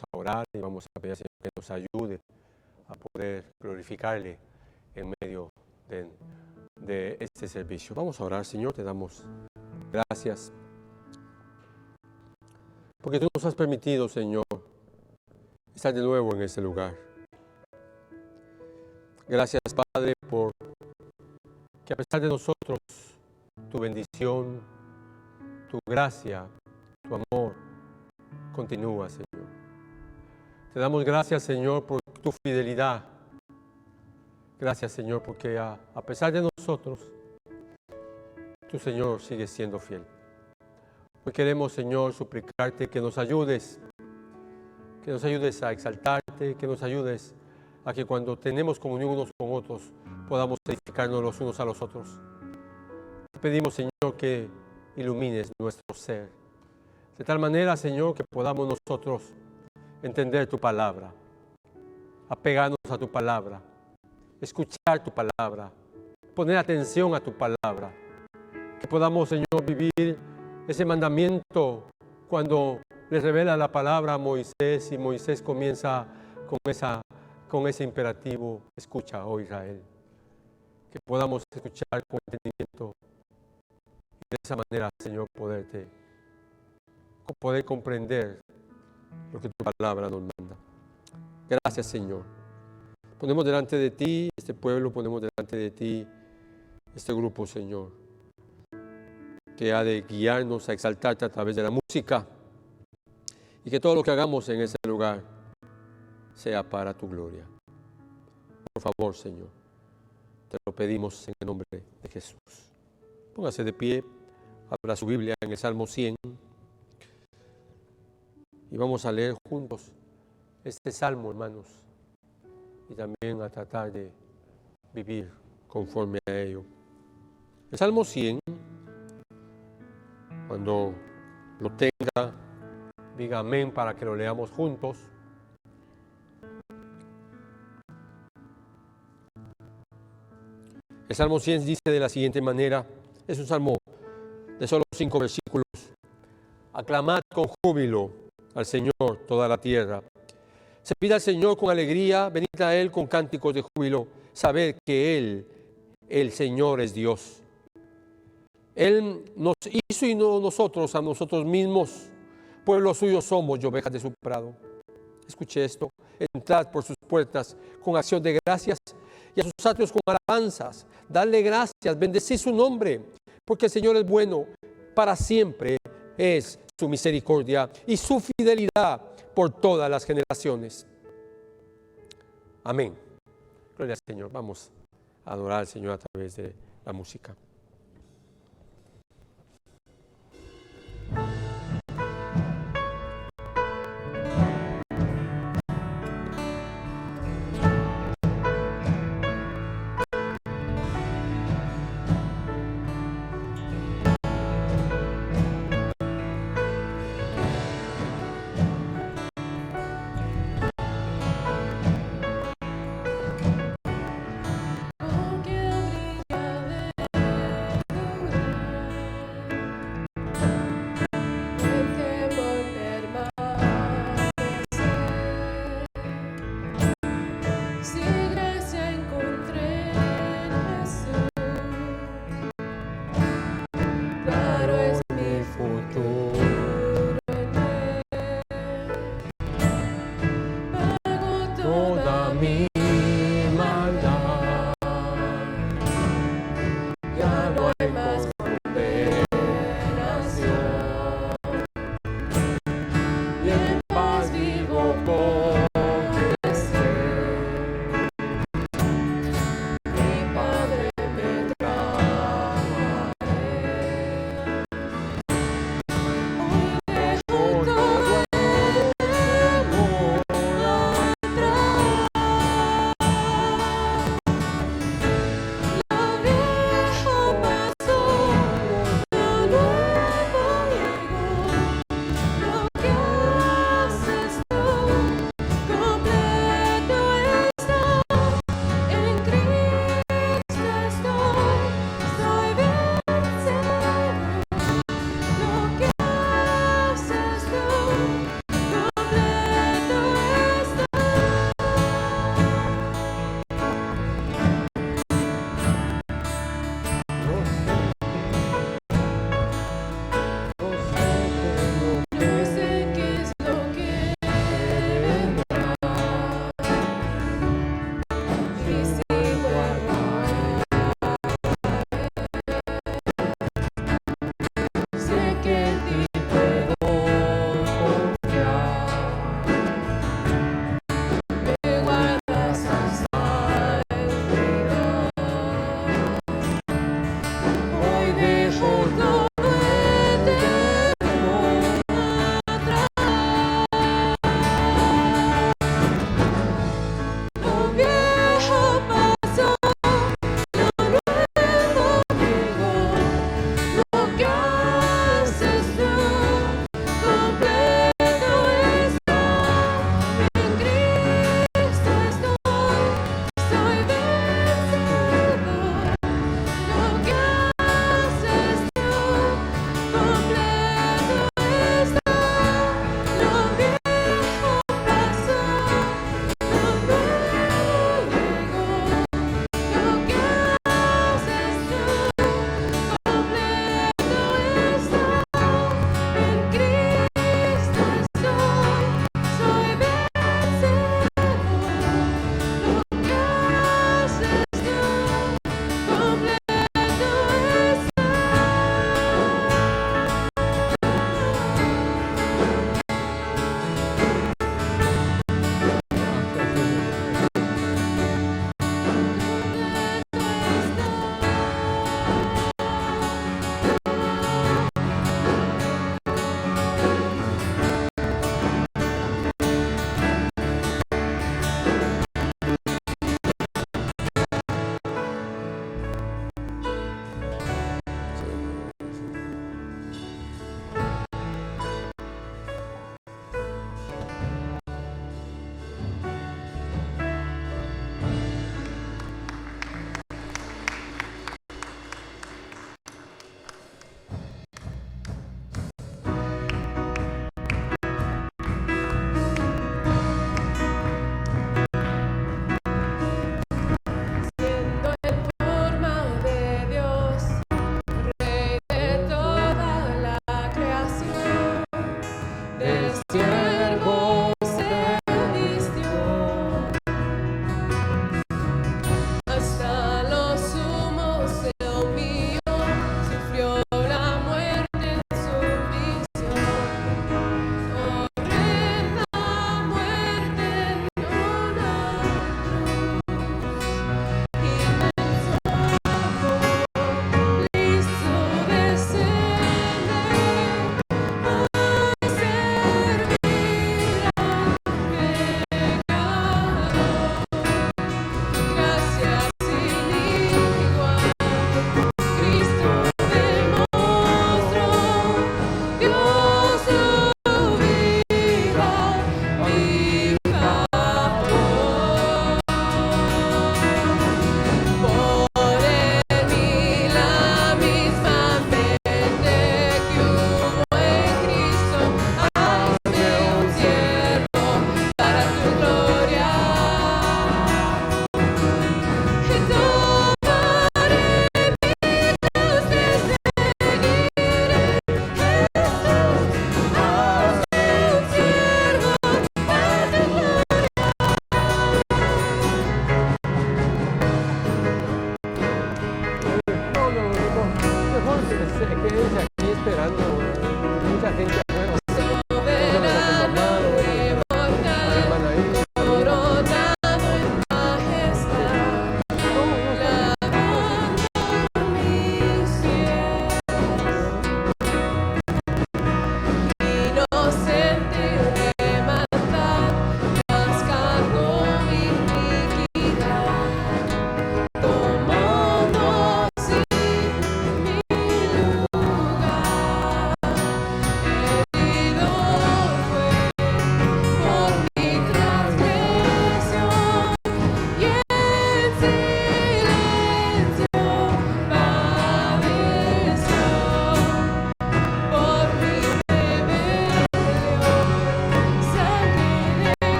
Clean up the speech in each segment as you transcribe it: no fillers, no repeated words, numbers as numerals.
a orar y vamos a pedir al Señor que nos ayude a poder glorificarle en medio de este servicio. Vamos a orar. Señor, te damos gracias porque tú nos has permitido, Señor, estar de nuevo en este lugar. Gracias, Padre, por que a pesar de nosotros, tu bendición, tu gracia, tu amor continúa, Señor. Te damos gracias, Señor, por tu fidelidad. Gracias, Señor, porque a pesar de nosotros, tu Señor sigue siendo fiel. Hoy queremos, Señor, suplicarte que nos ayudes a exaltarte, que nos ayudes a que cuando tenemos comunión unos con otros, podamos edificarnos los unos a los otros. Te pedimos, Señor, que ilumines nuestro ser, de tal manera, Señor, que podamos nosotros entender tu palabra, apegarnos a tu palabra, escuchar tu palabra, poner atención a tu palabra, que podamos, Señor, vivir ese mandamiento cuando le revela la palabra a Moisés y Moisés comienza con ese imperativo: escucha, oh Israel. Que podamos escuchar con entendimiento y de esa manera, Señor, poder comprender lo que tu palabra nos manda. Gracias, Señor. Ponemos delante de ti este pueblo, ponemos delante de ti este grupo, Señor, que ha de guiarnos a exaltarte a través de la música, y que todo lo que hagamos en ese lugar sea para tu gloria. Por favor, Señor, te lo pedimos en el nombre de Jesús. Póngase de pie, abra su Biblia en el Salmo 100 y vamos a leer juntos este salmo, hermanos, y también a tratar de vivir conforme a ello. El Salmo 100, cuando lo tenga, diga amén para que lo leamos juntos. El Salmo 100 dice de la siguiente manera, es un salmo de solo 5 versículos. Aclamad con júbilo al Señor toda la tierra. Servid al Señor con alegría, venid a Él con cánticos de júbilo. Sabed que Él, el Señor, es Dios. Él nos hizo y no nosotros a nosotros mismos. Pueblo suyo somos y ovejas de su prado. Escuche esto: entrad por sus puertas con acción de gracias y a sus atrios con alabanzas. Dadle gracias, bendecid su nombre, porque el Señor es bueno, para siempre es su misericordia y su fidelidad por todas las generaciones. Amén. Gloria al Señor. Vamos a adorar al Señor a través de la música. Porque brilla de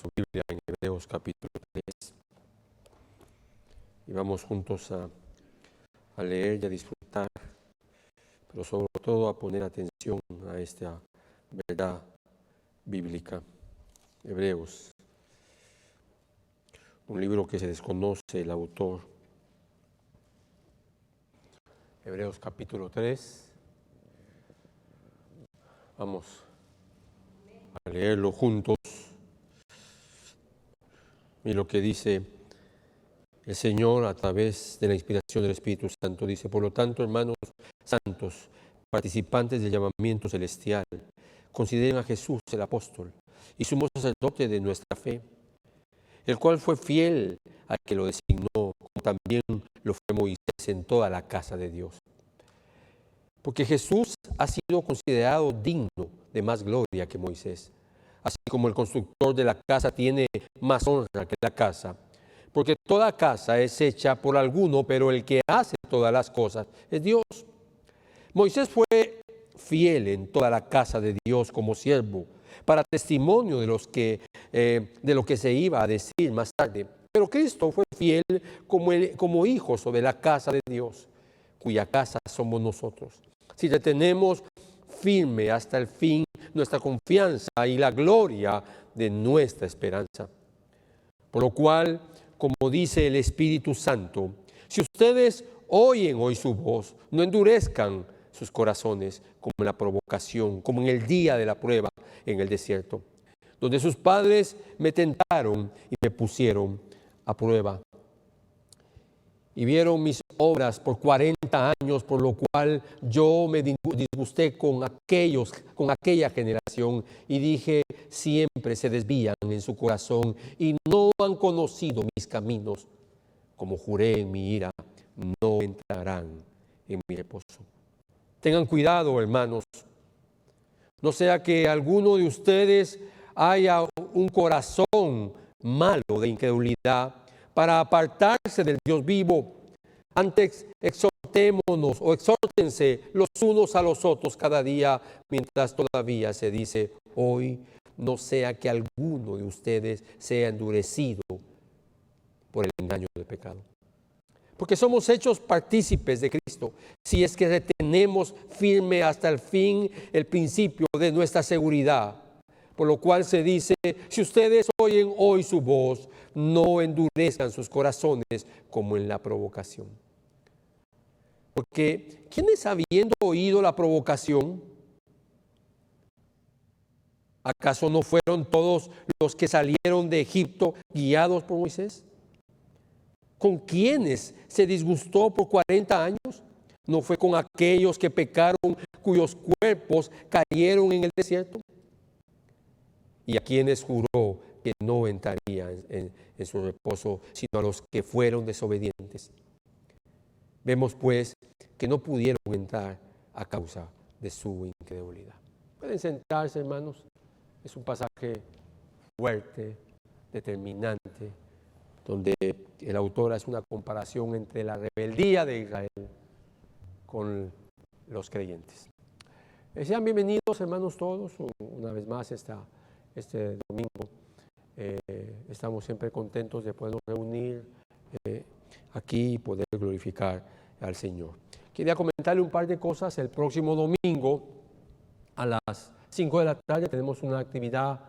Su Biblia en Hebreos capítulo 3 y vamos juntos a leer y a disfrutar, pero sobre todo a poner atención a esta verdad bíblica. Hebreos, un libro que se desconoce el autor. Hebreos capítulo 3, vamos a leerlo juntos. Y lo que dice el Señor a través de la inspiración del Espíritu Santo dice: por lo tanto, hermanos santos, participantes del llamamiento celestial, consideren a Jesús el apóstol y sumo sacerdote de nuestra fe, el cual fue fiel al que lo designó, como también lo fue Moisés en toda la casa de Dios. Porque Jesús ha sido considerado digno de más gloria que Moisés, así como el constructor de la casa tiene más honra que la casa. Porque toda casa es hecha por alguno, pero el que hace todas las cosas es Dios. Moisés fue fiel en toda la casa de Dios como siervo, para testimonio de lo que se iba a decir más tarde. Pero Cristo fue fiel como hijo sobre la casa de Dios, cuya casa somos nosotros. Si retenemos firme hasta el fin nuestra confianza y la gloria de nuestra esperanza. Por lo cual, como dice el Espíritu Santo, si ustedes oyen hoy su voz, no endurezcan sus corazones como en la provocación, como en el día de la prueba en el desierto, donde sus padres me tentaron y me pusieron a prueba. Y vieron mis obras por 40 años, por lo cual yo me disgusté con aquella generación, y dije, siempre se desvían en su corazón y no han conocido mis caminos. Como juré en mi ira, no entrarán en mi reposo. Tengan cuidado, hermanos, no sea que alguno de ustedes haya un corazón malo de incredulidad para apartarse del Dios vivo. Antes exhortémonos o exhórtense los unos a los otros cada día, mientras todavía se dice hoy, no sea que alguno de ustedes sea endurecido por el engaño del pecado. Porque somos hechos partícipes de Cristo, si es que retenemos firme hasta el fin el principio de nuestra seguridad. Por lo cual se dice, si ustedes oyen hoy su voz, no endurezcan sus corazones como en la provocación. Porque, ¿quiénes habiendo oído la provocación? ¿Acaso no fueron todos los que salieron de Egipto guiados por Moisés? ¿Con quiénes se disgustó por 40 años? ¿No fue con aquellos que pecaron, cuyos cuerpos cayeron en el desierto? Y a quienes juró que no entrarían en su reposo, sino a los que fueron desobedientes. Vemos pues que no pudieron entrar a causa de su incredulidad. Pueden sentarse, hermanos. Es un pasaje fuerte, determinante, donde el autor hace una comparación entre la rebeldía de Israel con los creyentes. Sean bienvenidos, hermanos, todos, una vez más este domingo. Estamos siempre contentos de podernos reunir aquí y poder glorificar al Señor. Quería comentarle un par de cosas. El próximo domingo a las 5 de la tarde tenemos una actividad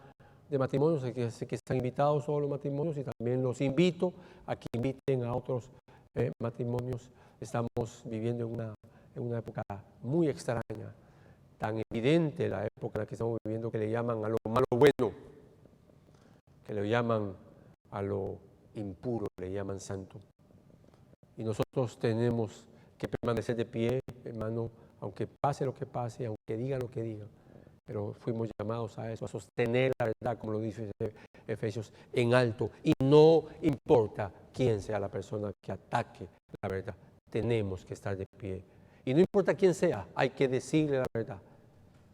de matrimonios, sé que están invitados todos los matrimonios y también los invito a que inviten a otros matrimonios. Estamos viviendo en una época muy extraña, tan evidente la época en la que estamos viviendo, que le llaman a lo malo bueno, que le llaman a lo impuro, le llaman santo. Y nosotros tenemos que permanecer de pie, hermano, aunque pase lo que pase, aunque digan lo que digan. Pero fuimos llamados a eso, a sostener la verdad, como lo dice Efesios, en alto. Y no importa quién sea la persona que ataque la verdad, tenemos que estar de pie. Y no importa quién sea, hay que decirle la verdad.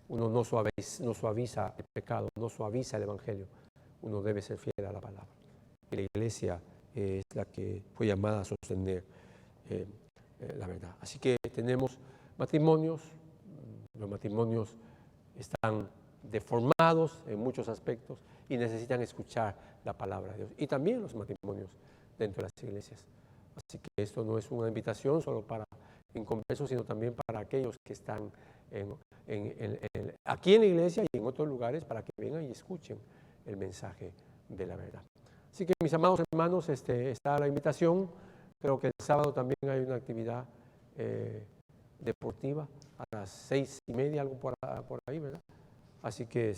Uno no suaviza el pecado, no suaviza el evangelio. Uno debe ser fiel a la palabra. Y la iglesia es la que fue llamada a sostener la verdad. Así que tenemos matrimonios, los matrimonios están deformados en muchos aspectos y necesitan escuchar la palabra de Dios. Y también los matrimonios dentro de las iglesias. Así que esto no es una invitación solo para inconversos, sino también para aquellos que están aquí en la iglesia y en otros lugares, para que vengan y escuchen el mensaje de la verdad. Así que, mis amados hermanos, está la invitación. Creo que el sábado también hay una actividad deportiva a las 6:30, algo por ahí, ¿verdad? Así que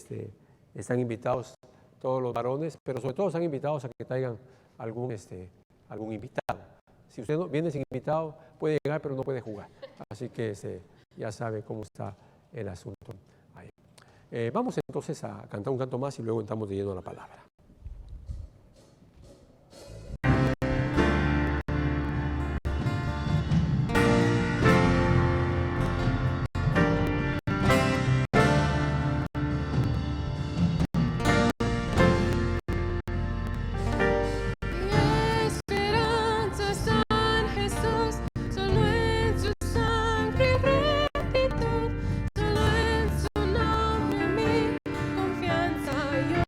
están invitados todos los varones, pero sobre todo están invitados a que traigan algún invitado. Si usted no viene sin invitado, puede llegar, pero no puede jugar. Así que ya sabe cómo está el asunto ahí. Vamos entonces a cantar un canto más y luego entramos de lleno a la palabra. Solo en su nombre mi confianza yo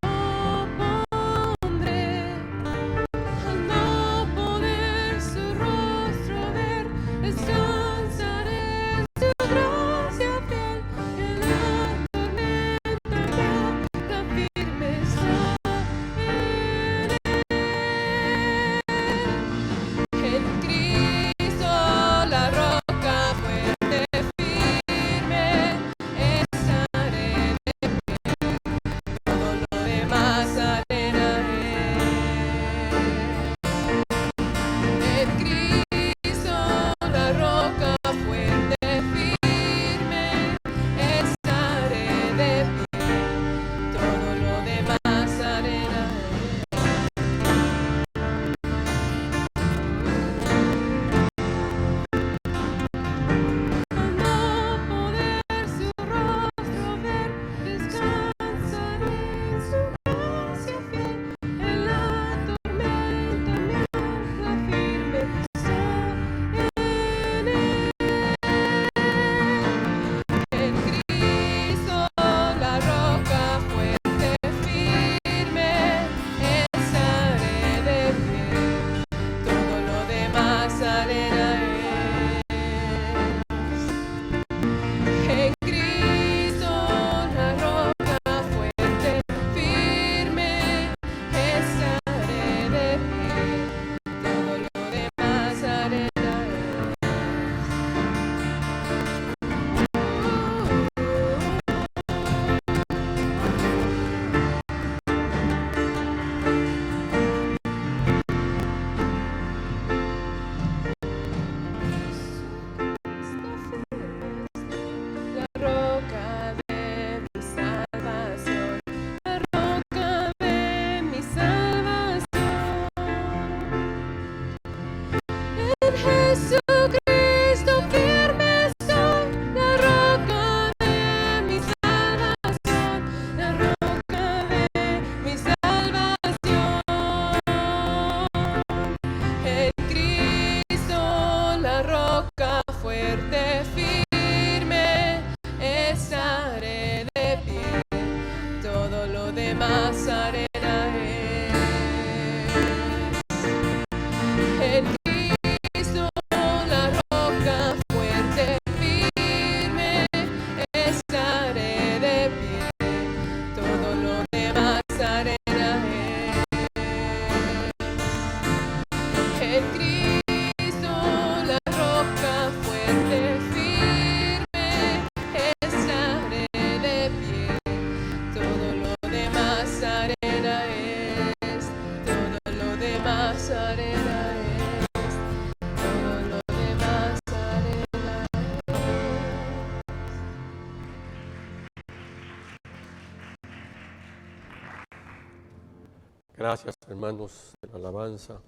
Gracias, hermanos de la alabanza.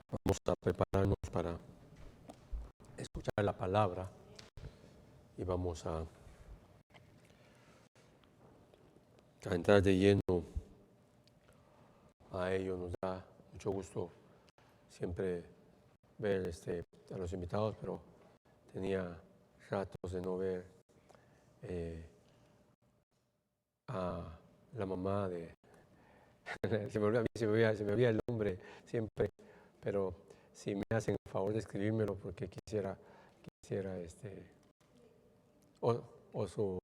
Vamos a prepararnos para escuchar la palabra y vamos a entrar de lleno a ello. Nos da mucho gusto siempre ver a los invitados, pero tenía ratos de no ver a la mamá de... se me olvida el nombre siempre, pero si me hacen el favor de escribírmelo porque quisiera o su...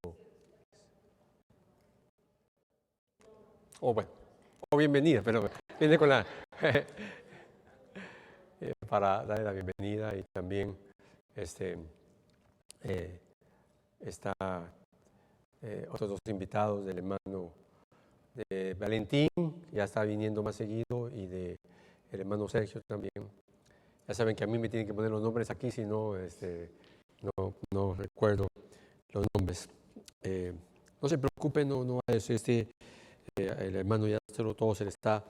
bueno, o bienvenida, pero viene con la... para darle la bienvenida y también está otros dos invitados del hermano de Valentín, ya está viniendo más seguido, y del hermano Sergio también. Ya saben que a mí me tienen que poner los nombres aquí, si no, no recuerdo los nombres. No se preocupen, no es el hermano ya todo se le está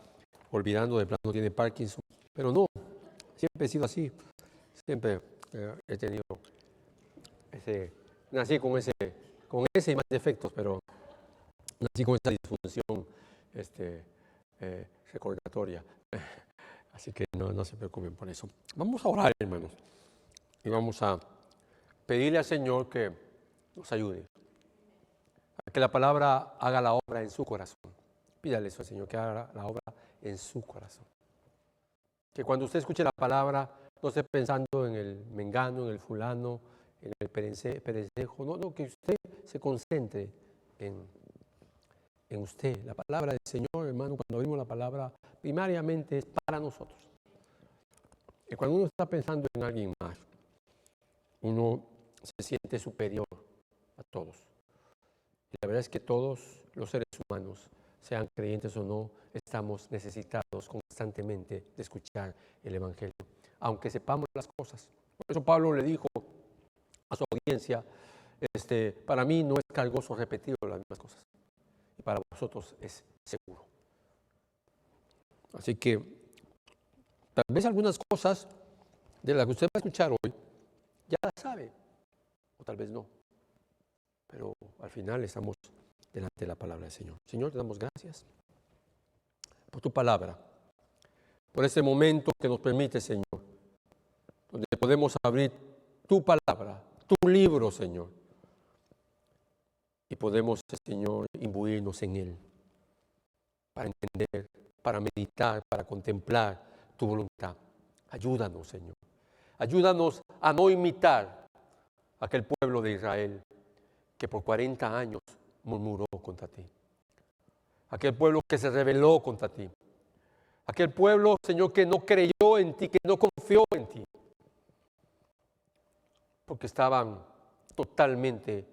olvidando, de plano tiene Parkinson, pero no, siempre he sido así, siempre he tenido nací con ese y más defectos, pero nací con esa disfunción recordatoria. Así que no se preocupen por eso. Vamos a orar, hermanos, y vamos a pedirle al Señor que nos ayude a que la palabra haga la obra en su corazón. Pídale eso al Señor, que haga la obra en su corazón. Que cuando usted escuche la palabra, no esté pensando en el mengano, en el fulano, en el perencejo. No, que usted se concentre en usted. La palabra del Señor, hermano, cuando abrimos la palabra, primariamente es para nosotros. Y cuando uno está pensando en alguien más, uno se siente superior a todos. Y la verdad es que todos los seres humanos, sean creyentes o no, estamos necesitados constantemente de escuchar el Evangelio, aunque sepamos las cosas. Por eso Pablo le dijo a su audiencia, para mí no es cargoso repetir las mismas cosas, y para vosotros es seguro. Así que tal vez algunas cosas de las que usted va a escuchar hoy ya las sabe, o tal vez no, pero al final estamos delante de la palabra del Señor. Señor, te damos gracias por tu palabra, por este momento que nos permite, Señor, donde podemos abrir tu palabra, tu libro, Señor, y podemos, Señor, imbuirnos en él para entender, para meditar, para contemplar tu voluntad. Ayúdanos, Señor. Ayúdanos a no imitar a aquel pueblo de Israel que por 40 años murmuró contra ti. Aquel pueblo que se rebeló contra ti. Aquel pueblo, Señor, que no creyó en ti, que no confió en ti. Porque estaban totalmente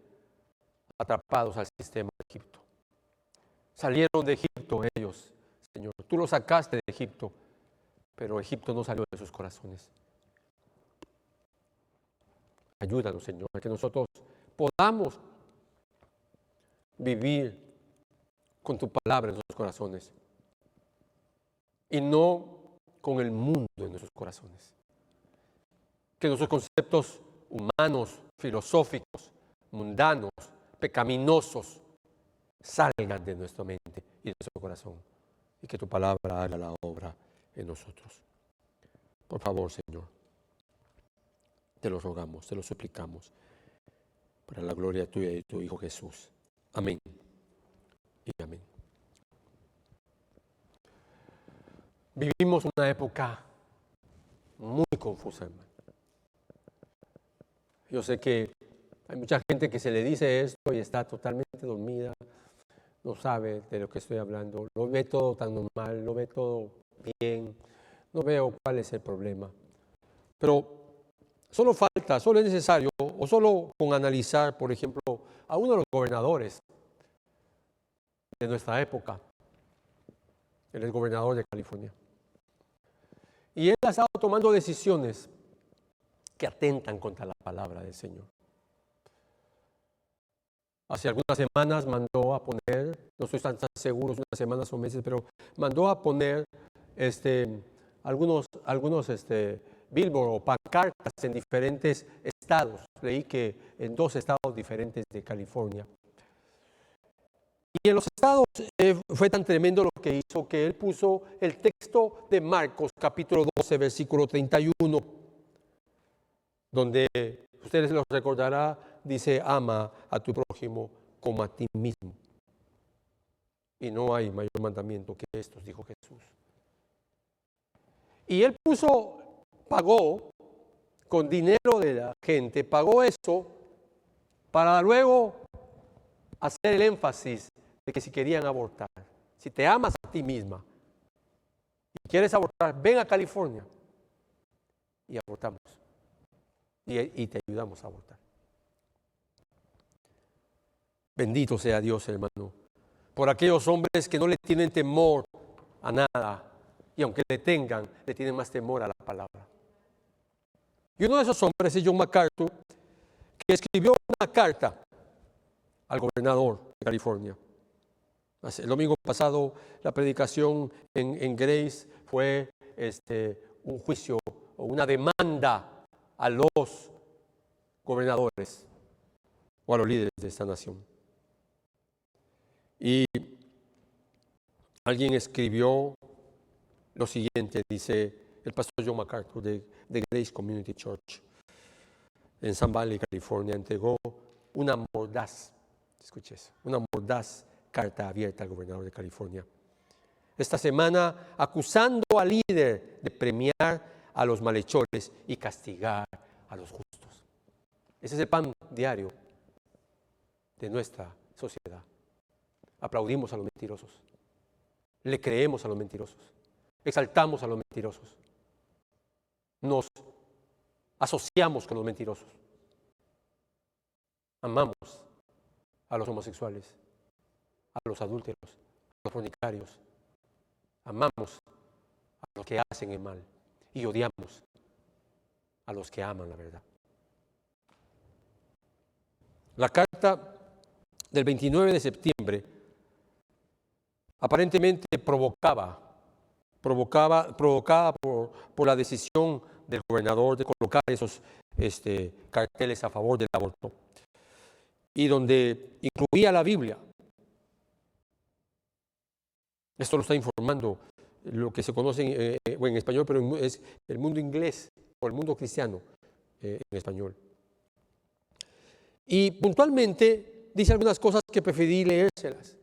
atrapados al sistema de Egipto. Salieron de Egipto ellos, Señor. Tú los sacaste de Egipto, pero Egipto no salió de sus corazones. Ayúdanos, Señor, a que nosotros podamos vivir con tu palabra en nuestros corazones y no con el mundo en nuestros corazones. Que nuestros conceptos humanos, filosóficos, mundanos, pecaminosos, salgan de nuestra mente y de nuestro corazón, y que tu palabra haga la obra en nosotros. Por favor, Señor, te lo rogamos, te lo suplicamos, para la gloria tuya y de tu Hijo Jesús. Amén y amén. Vivimos una época muy confusa, hermano. Yo sé que hay mucha gente que se le dice esto y está totalmente dormida, no sabe de lo que estoy hablando, lo ve todo tan normal, lo ve todo bien, no veo cuál es el problema. Pero solo es necesario, o solo con analizar, por ejemplo, a uno de los gobernadores de nuestra época, el exgobernador de California. Y él ha estado tomando decisiones que atentan contra la palabra del Señor. hace algunas semanas mandó a poner, no estoy tan seguro, unas semanas o meses, pero mandó a poner algunos billboard o pancartas en diferentes estados. Leí que en 2 estados diferentes de California. Y en los estados fue tan tremendo lo que hizo que él puso el texto de Marcos capítulo 12, versículo 31, donde ustedes lo recordará, dice: ama a tu prójimo como a ti mismo. Y no hay mayor mandamiento que estos, dijo Jesús. Y él pagó con dinero de la gente, pagó eso para luego hacer el énfasis de que si querían abortar, si te amas a ti misma y quieres abortar, ven a California y abortamos. Y te ayudamos a abortar. Bendito sea Dios, hermano, por aquellos hombres que no le tienen temor a nada, y aunque le tienen más temor a la palabra. Y uno de esos hombres es John MacArthur, que escribió una carta al gobernador de California. El domingo pasado la predicación en Grace fue un juicio o una demanda a los gobernadores o a los líderes de esta nación. Y alguien escribió lo siguiente, dice el pastor John MacArthur de Grace Community Church en Sun Valley, California, entregó una mordaz, escuche eso, una mordaz carta abierta al gobernador de California esta semana, acusando al líder de premiar a los malhechores y castigar a los justos. Ese es el pan diario de nuestra sociedad. Aplaudimos a los mentirosos, le creemos a los mentirosos, exaltamos a los mentirosos, nos asociamos con los mentirosos, amamos a los homosexuales, a los adúlteros, a los fornicarios, amamos a los que hacen el mal y odiamos a los que aman la verdad. La carta del 29 de septiembre aparentemente provocada por la decisión del gobernador de colocar esos carteles a favor del aborto, y donde incluía la Biblia. Esto lo está informando lo que se conoce en español, pero es el mundo inglés o el mundo cristiano en español. Y puntualmente dice algunas cosas que preferí leérselas.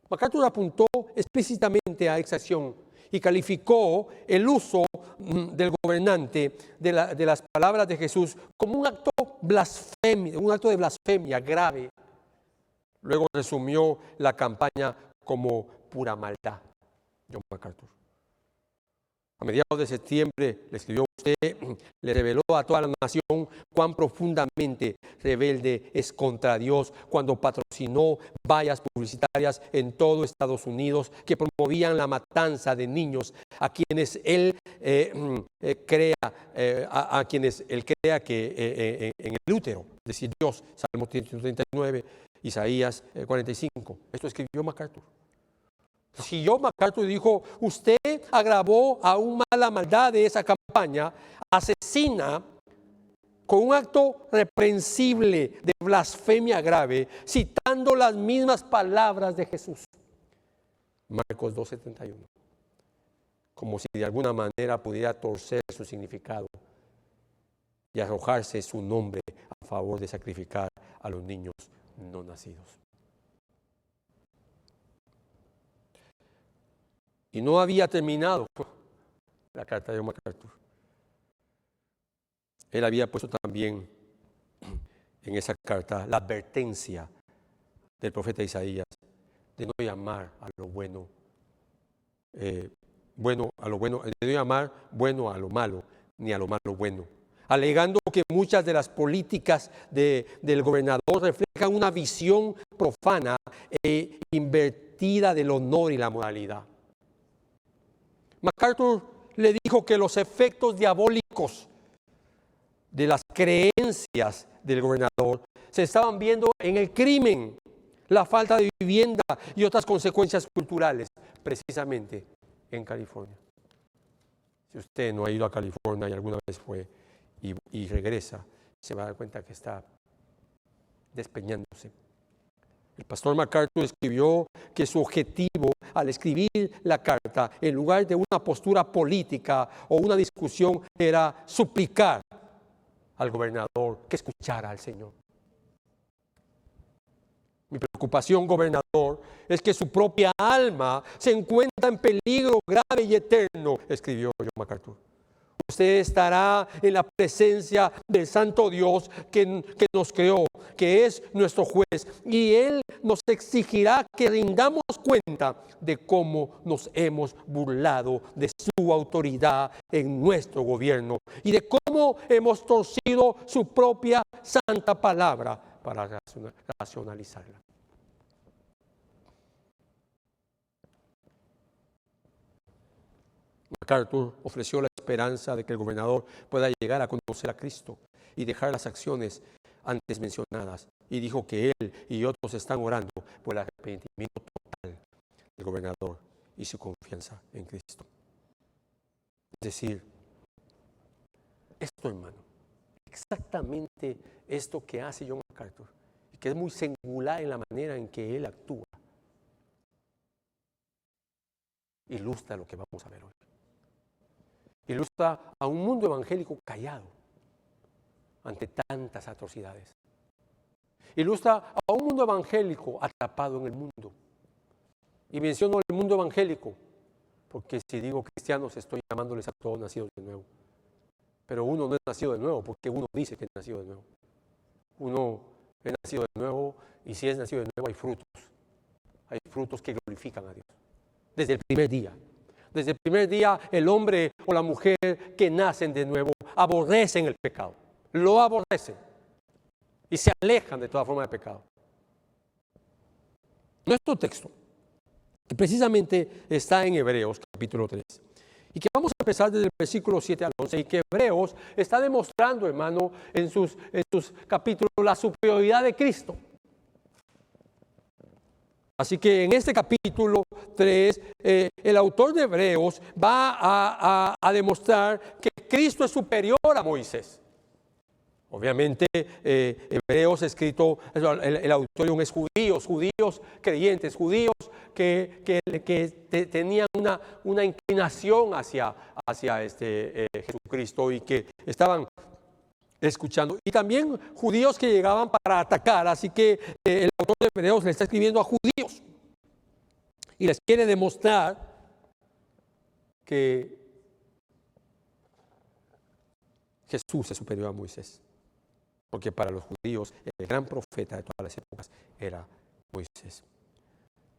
MacArthur apuntó explícitamente a esa acción y calificó el uso del gobernante de las palabras de Jesús como un acto de blasfemia grave. Luego resumió la campaña como pura maldad. John MacArthur. A mediados de septiembre le escribió a usted, le reveló a toda la nación cuán profundamente rebelde es contra Dios cuando patrocinó vallas publicitarias en todo Estados Unidos que promovían la matanza de niños a quienes él crea que en el útero, es decir, Dios, Salmo 139, Isaías 45. Esto escribió MacArthur. Siguió MacArthur y dijo: usted agravó aún más la maldad de esa campaña, asesina con un acto reprensible de blasfemia grave, citando las mismas palabras de Jesús. Marcos 2:71. Como si de alguna manera pudiera torcer su significado y arrojarse su nombre a favor de sacrificar a los niños no nacidos. Y no había terminado la carta de MacArthur. Él había puesto también en esa carta la advertencia del profeta Isaías de no llamar a lo bueno, de no llamar bueno a lo malo, ni a lo malo bueno, alegando que muchas de las políticas del gobernador reflejan una visión profana e invertida del honor y la moralidad. MacArthur le dijo que los efectos diabólicos de las creencias del gobernador se estaban viendo en el crimen, la falta de vivienda y otras consecuencias culturales, precisamente en California. Si usted no ha ido a California y alguna vez fue y regresa, se va a dar cuenta que está despeñándose. El pastor MacArthur escribió que su objetivo al escribir la carta, en lugar de una postura política o una discusión, era suplicar al gobernador que escuchara al Señor. Mi preocupación, gobernador, es que su propia alma se encuentra en peligro grave y eterno, escribió John MacArthur. Usted estará en la presencia del Santo Dios que nos creó, que es nuestro juez, y Él nos exigirá que rindamos cuenta de cómo nos hemos burlado de su autoridad en nuestro gobierno y de cómo hemos torcido su propia santa palabra para racionalizarla. MacArthur ofreció la esperanza de que el gobernador pueda llegar a conocer a Cristo y dejar las acciones antes mencionadas, y dijo que él y otros están orando por el arrepentimiento total del gobernador y su confianza en Cristo. Es decir, esto, hermano, exactamente esto que hace John MacArthur, y que es muy singular en la manera en que él actúa, ilustra lo que vamos a ver hoy. Ilustra a un mundo evangélico callado ante tantas atrocidades. Ilustra a un mundo evangélico atrapado en el mundo. Y menciono el mundo evangélico porque si digo cristianos estoy llamándoles a todos nacidos de nuevo. Pero uno no es nacido de nuevo porque uno dice que es nacido de nuevo. Uno es nacido de nuevo y si es nacido de nuevo hay frutos. Hay frutos que glorifican a Dios. Desde el primer día. Desde el primer día el hombre o la mujer que nacen de nuevo aborrecen el pecado. Lo aborrecen. Y se alejan de toda forma de pecado. Nuestro texto, que precisamente está en Hebreos capítulo 3, y que vamos a empezar desde el versículo 7 al 11, y que Hebreos está demostrando, hermano, en sus capítulos la superioridad de Cristo. Así que en este capítulo 3, el autor de Hebreos va a demostrar que Cristo es superior a Moisés. Obviamente, Hebreos escrito, el autor es judíos creyentes, judíos que tenían una inclinación hacia Jesucristo y que estaban escuchando. Y también judíos que llegaban para atacar. Así que el autor de Hebreos le está escribiendo a judíos y les quiere demostrar que Jesús es superior a Moisés. Porque para los judíos el gran profeta de todas las épocas era Moisés.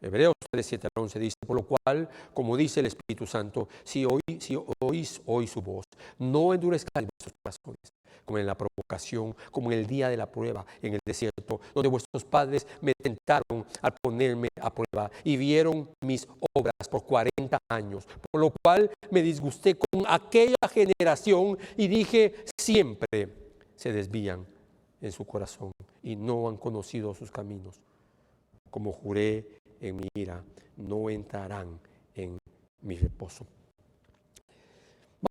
Hebreos 3, 7 al 11 dice: por lo cual, como dice el Espíritu Santo, si oís hoy su voz, no endurezcáis vuestros corazones, como en la provocación, como en el día de la prueba en el desierto, donde vuestros padres me tentaron al ponerme a prueba y vieron mis obras por 40 años, por lo cual me disgusté con aquella generación y dije: siempre se desvían en su corazón y no han conocido sus caminos. Como juré en mi ira, no entrarán en mi reposo.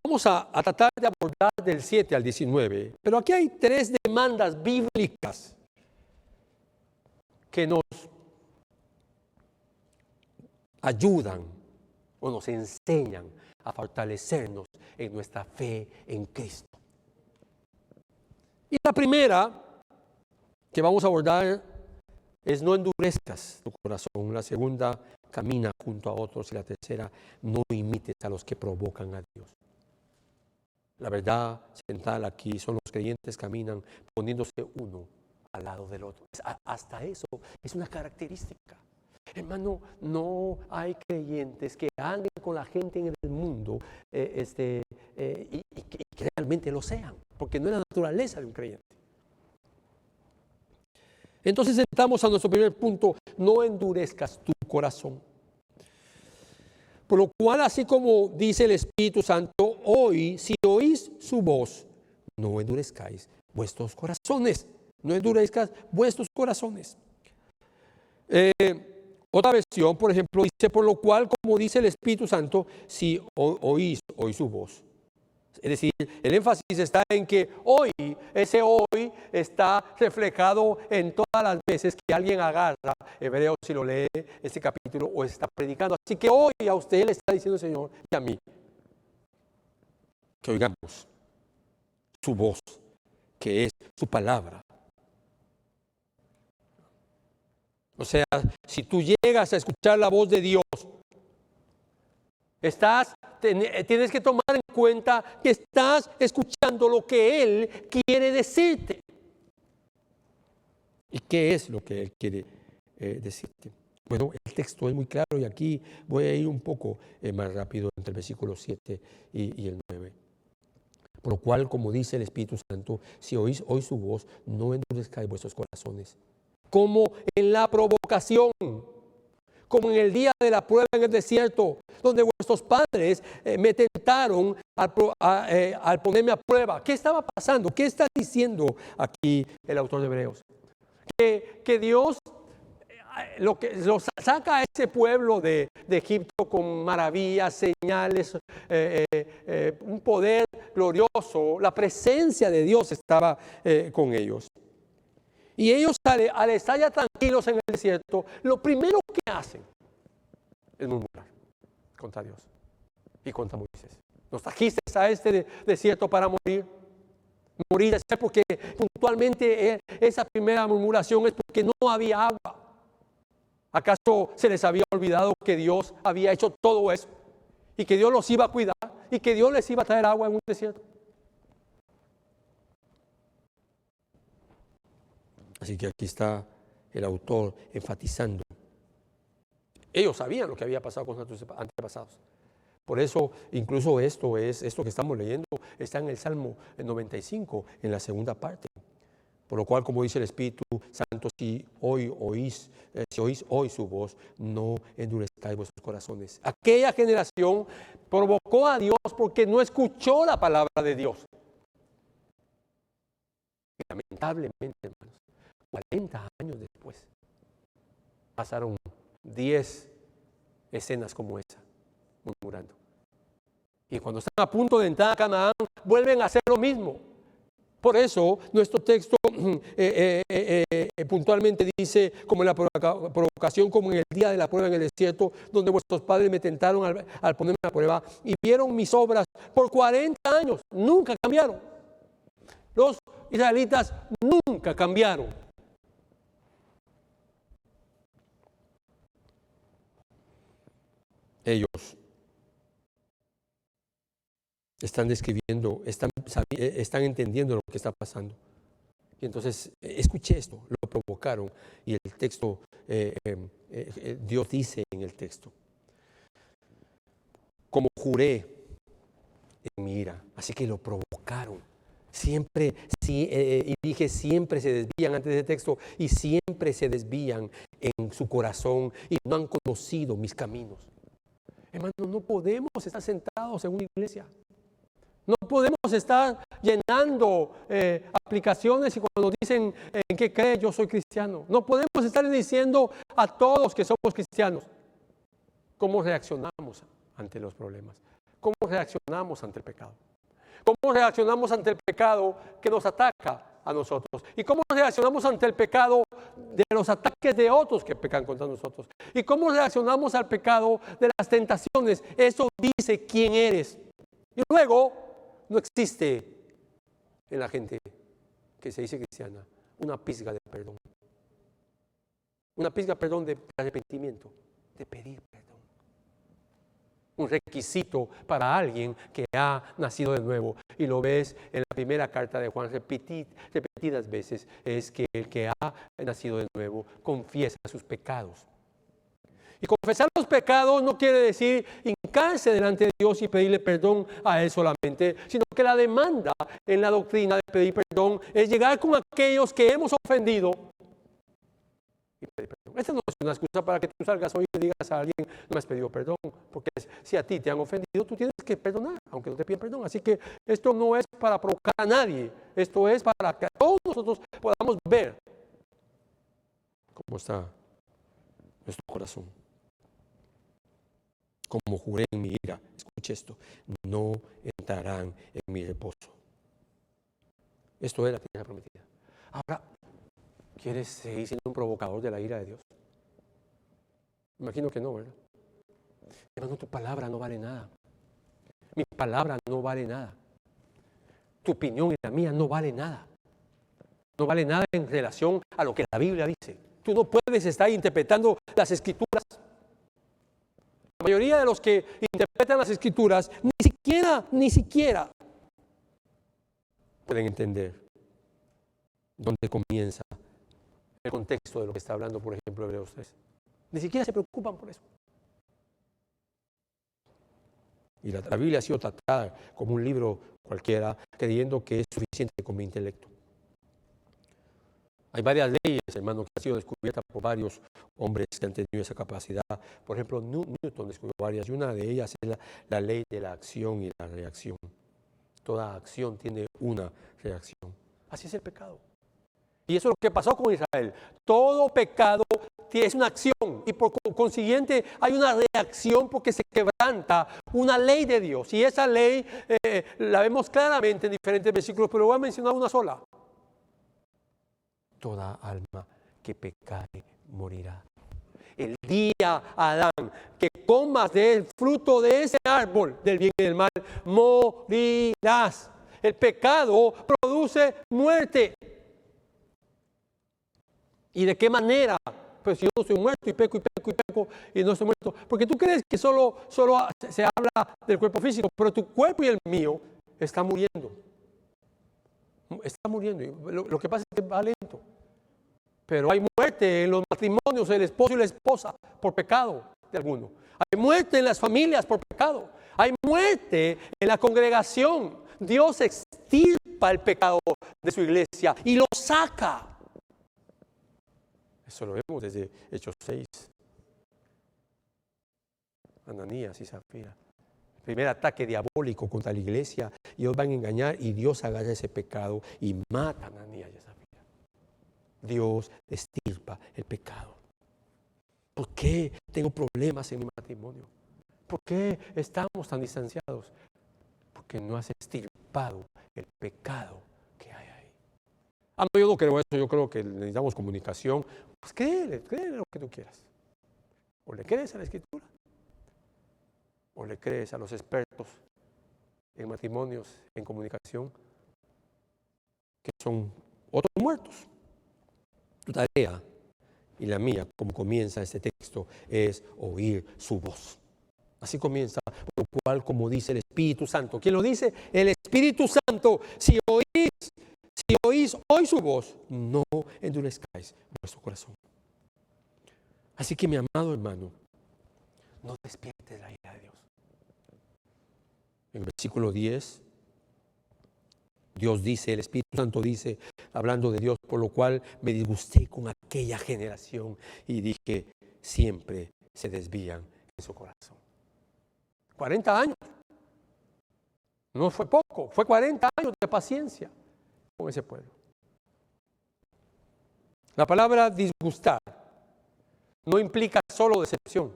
Vamos a tratar de abordar del 7 al 19, pero aquí hay 3 demandas bíblicas que nos ayudan o nos enseñan a fortalecernos en nuestra fe en Cristo. Y la primera que vamos a abordar es: no endurezcas tu corazón. La segunda, camina junto a otros. Y la tercera, no imites a los que provocan a Dios. La verdad central aquí son los creyentes caminan poniéndose uno al lado del otro. Hasta eso es una característica. Hermano, no hay creyentes que anden con la gente en el mundo y que realmente lo sean, porque no es la naturaleza de un creyente. Entonces entramos a nuestro primer punto: no endurezcas tu corazón. Por lo cual, así como dice el Espíritu Santo, hoy, si oís su voz, no endurezcáis vuestros corazones, No endurezcas vuestros corazones. Otra versión, por ejemplo, dice, por lo cual, como dice el Espíritu Santo, si oís su voz. Es decir, el énfasis está en que hoy, ese hoy está reflejado en todas las veces que alguien agarra Hebreos y lo lee este capítulo o está predicando. Así que hoy a usted le está diciendo el Señor y a mí que oigamos su voz, que es su palabra. O sea, si tú llegas a escuchar la voz de Dios, tienes que tomar en cuenta que estás escuchando lo que Él quiere decirte. ¿Y qué es lo que Él quiere decirte? Bueno, el texto es muy claro y aquí voy a ir un poco más rápido entre el versículo 7 y el 9. Por lo cual, como dice el Espíritu Santo, si oís hoy su voz, no endurezcáis vuestros corazones. Como en la provocación, como en el día de la prueba en el desierto, donde vuestros padres me tentaron al ponerme a prueba. ¿Qué estaba pasando? ¿Qué está diciendo aquí el autor de Hebreos? Que Dios lo saca a ese pueblo de Egipto con maravillas, señales, un poder glorioso. La presencia de Dios estaba con ellos. Y ellos al estar ya tranquilos en el desierto, lo primero que hacen es murmurar contra Dios y contra Moisés. Nos trajiste a este desierto para morir. Morir porque puntualmente esa primera murmuración es porque no había agua. ¿Acaso se les había olvidado que Dios había hecho todo eso? Y que Dios los iba a cuidar y que Dios les iba a traer agua en un desierto. Así que aquí está el autor enfatizando. Ellos sabían lo que había pasado con sus antepasados. Por eso, incluso esto que estamos leyendo, está en el Salmo 95, en la segunda parte. Por lo cual, como dice el Espíritu Santo, si oís hoy su voz, no endurezcáis vuestros corazones. Aquella generación provocó a Dios porque no escuchó la palabra de Dios. Y lamentablemente, hermanos, 40 años después, pasaron 10 escenas como esa, murmurando. Y cuando están a punto de entrar a Canaán, vuelven a hacer lo mismo. Por eso, nuestro texto puntualmente dice, como en la provocación, como en el día de la prueba en el desierto, donde vuestros padres me tentaron al ponerme a prueba y vieron mis obras por 40 años. Nunca cambiaron. Los israelitas nunca cambiaron. Ellos están describiendo, están entendiendo lo que está pasando. Y entonces, escuché esto, lo provocaron. Y el texto, Dios dice en el texto, como juré en mi ira, así que lo provocaron. Siempre, y dije, siempre se desvían antes del texto, y siempre se desvían en su corazón y no han conocido mis caminos. Hermanos, no podemos estar sentados en una iglesia. No podemos estar llenando aplicaciones y cuando dicen en qué cree yo soy cristiano. No podemos estar diciendo a todos que somos cristianos. ¿Cómo reaccionamos ante los problemas? ¿Cómo reaccionamos ante el pecado? ¿Cómo reaccionamos ante el pecado que nos ataca a nosotros? ¿Y cómo reaccionamos ante el pecado de los ataques de otros que pecan contra nosotros? ¿Y cómo reaccionamos al pecado de las tentaciones? Eso dice quién eres. Y luego, no existe en la gente que se dice cristiana una pizca de perdón. Una pizca, perdón, de arrepentimiento, de pedir perdón. Un requisito para alguien que ha nacido de nuevo. Y lo ves en la primera carta de Juan repetidas veces, es que el que ha nacido de nuevo confiesa sus pecados. Y confesar los pecados no quiere decir hincarse delante de Dios y pedirle perdón a Él solamente, sino que la demanda en la doctrina de pedir perdón es llegar con aquellos que hemos ofendido y pedir perdón. Esta no es una excusa para que tú salgas hoy y le digas a alguien, no me has pedido perdón, porque si a ti te han ofendido, tú tienes que perdonar, aunque no te pidan perdón. Así que esto no es para provocar a nadie, esto es para que todos nosotros podamos ver cómo está nuestro corazón. Como juré en mi ira, escuche esto, no entrarán en mi reposo. Esto es la tierra prometida. Ahora, ¿quieres seguir siendo un provocador de la ira de Dios? Imagino que no, ¿verdad? Hermano, tu palabra no vale nada. Mi palabra no vale nada. Tu opinión y la mía no vale nada. No vale nada en relación a lo que la Biblia dice. Tú no puedes estar interpretando las Escrituras. La mayoría de los que interpretan las Escrituras ni siquiera pueden entender dónde comienza el contexto de lo que está hablando, por ejemplo, Hebreos 3. Ni siquiera se preocupan por eso. Y la Biblia ha sido tratada como un libro cualquiera, creyendo que es suficiente con mi intelecto. Hay varias leyes, hermano, que han sido descubiertas por varios hombres que han tenido esa capacidad. Por ejemplo, Newton descubrió varias, y una de ellas es la ley de la acción y la reacción. Toda acción tiene una reacción. Así es el pecado. Y eso es lo que pasó con Israel. Todo pecado es una acción y por consiguiente hay una reacción porque se quebranta una ley de Dios. Y esa ley la vemos claramente en diferentes versículos, pero voy a mencionar una sola. Toda alma que pecare morirá. El día, Adán, que comas del fruto de ese árbol del bien y del mal, morirás. El pecado produce muerte. ¿Y de qué manera? Pues si yo no estoy muerto y peco y no estoy muerto. Porque tú crees que solo se habla del cuerpo físico, pero tu cuerpo y el mío está muriendo. Está muriendo. Lo que pasa es que va lento. Pero hay muerte en los matrimonios, el esposo y la esposa, por pecado de alguno. Hay muerte en las familias por pecado. Hay muerte en la congregación. Dios extirpa el pecado de su iglesia y lo saca. Eso lo vemos desde Hechos 6. Ananías y Zafira. El primer ataque diabólico contra la iglesia. Y ellos van a engañar y Dios agarra ese pecado y mata a Ananías y a Zafira. Dios extirpa el pecado. ¿Por qué tengo problemas en mi matrimonio? ¿Por qué estamos tan distanciados? Porque no has extirpado el pecado que hay ahí. No, yo no creo eso, yo creo que necesitamos comunicación. Pues créele lo que tú quieras. O le crees a la Escritura, o le crees a los expertos en matrimonios, en comunicación, que son otros muertos. Tu tarea y la mía, como comienza este texto, es oír su voz. Así comienza, por lo cual, como dice el Espíritu Santo. ¿Quién lo dice? El Espíritu Santo. Si oís hoy su voz, no endurezcáis vuestro corazón. Así que, mi amado hermano, no despiertes la ira de Dios. En el versículo 10, Dios dice, el Espíritu Santo dice, hablando de Dios, por lo cual me disgusté con aquella generación y dije, siempre se desvían en su corazón. 40 años. No fue poco, fue 40 años de paciencia con ese pueblo. La palabra disgustar no implica solo decepción,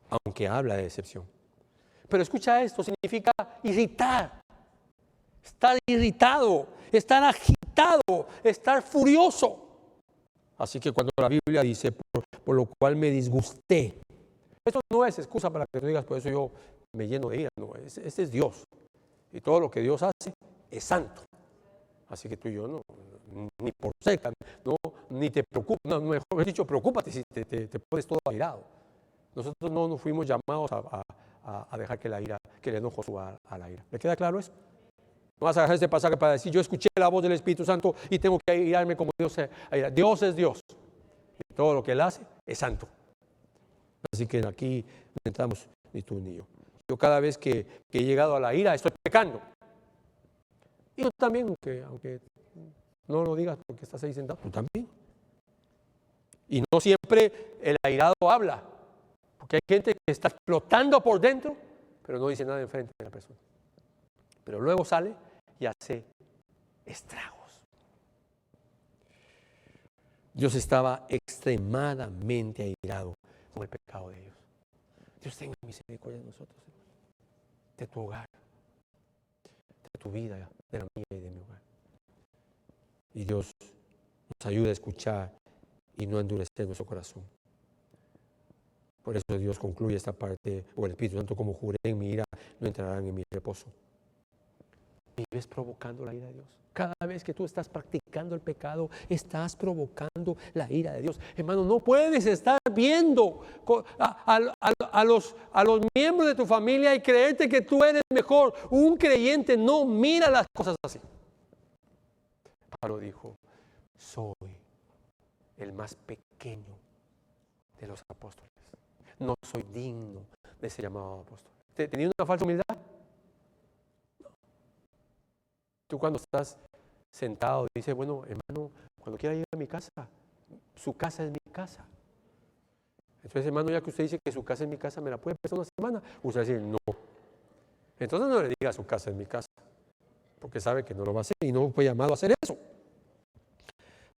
aunque habla de decepción. Pero escucha esto, significa irritar. Estar irritado, estar agitado, estar furioso. Así que cuando la Biblia dice, por lo cual me disgusté, eso no es excusa para que tú digas, por eso yo me lleno de ira. No, ese es Dios. Y todo lo que Dios hace es santo. Así que tú y yo no, ni por cerca, no, ni te preocupes, no, mejor dicho, preocúpate si te pones todo airado. Nosotros no nos fuimos llamados a dejar que el enojo suba a la ira. ¿Le queda claro eso? No vas a dejar este pasaje para decir, yo escuché la voz del Espíritu Santo y tengo que airarme como Dios se aira. Dios es Dios. Y todo lo que Él hace es santo. Así que aquí no entramos ni tú ni yo. Yo cada vez que he llegado a la ira estoy pecando. Y yo también, aunque no lo digas porque estás ahí sentado, tú también. Y no siempre el airado habla, porque hay gente que está explotando por dentro, pero no dice nada enfrente de la persona. Pero luego sale y hace estragos. Dios estaba extremadamente airado con el pecado de ellos. Dios tenga misericordia de nosotros, de tu hogar, de tu vida, de la mía y de mi hogar. Y Dios nos ayuda a escuchar y no endurecer nuestro corazón. Por eso Dios concluye esta parte, o el Espíritu Santo, como juré en mi ira, no entrarán en mi reposo. ¿Vives provocando la ira de Dios? Cada vez que tú estás practicando el pecado, estás provocando la ira de Dios. Hermano, no puedes estar viendo a los miembros de tu familia y creerte que tú eres mejor. Un creyente no mira las cosas así. Pablo dijo, soy el más pequeño de los apóstoles. No soy digno de ser llamado apóstol. ¿Tenía una falsa humildad? Tú cuando estás sentado dices, bueno, hermano, cuando quiera ir a mi casa, su casa es mi casa. Entonces, hermano, ya que usted dice que su casa es mi casa, ¿me la puede prestar una semana? Usted va a decir, no. Entonces no le diga su casa es mi casa, porque sabe que no lo va a hacer y no fue llamado a hacer eso.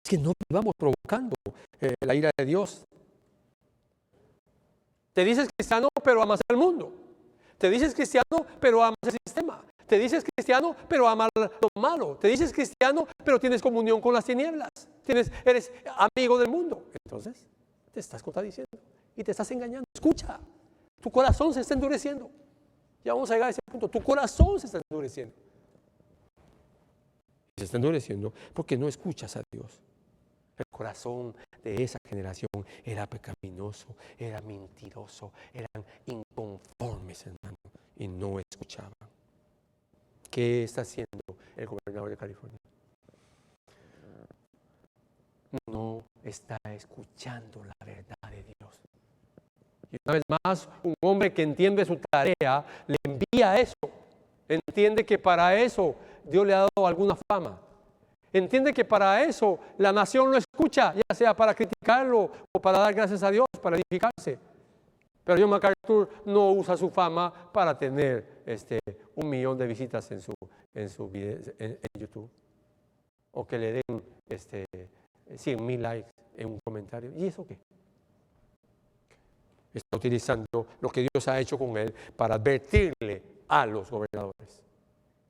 Es que no vivamos provocando la ira de Dios. Te dices cristiano, pero amas al mundo. Te dices cristiano, pero amas el sistema. Te dices cristiano, pero amas lo malo. Te dices cristiano, pero tienes comunión con las tinieblas. Eres amigo del mundo. Entonces, te estás contradiciendo y te estás engañando. Escucha, tu corazón se está endureciendo. Ya vamos a llegar a ese punto. Tu corazón se está endureciendo. Se está endureciendo porque no escuchas a Dios. El corazón de esa generación era pecaminoso, era mentiroso, eran inconformes, hermano, y no escuchaban. ¿Qué está haciendo el gobernador de California? No está escuchando la verdad de Dios. Y una vez más, un hombre que entiende su tarea le envía eso. Entiende que para eso Dios le ha dado alguna fama. Entiende que para eso la nación lo escucha, ya sea para criticarlo o para dar gracias a Dios, para edificarse. Pero John MacArthur no usa su fama para tener 1 millón de visitas en su video, en YouTube. O que le den 100,000 likes en un comentario. ¿Y eso qué? Está utilizando lo que Dios ha hecho con él para advertirle a los gobernadores.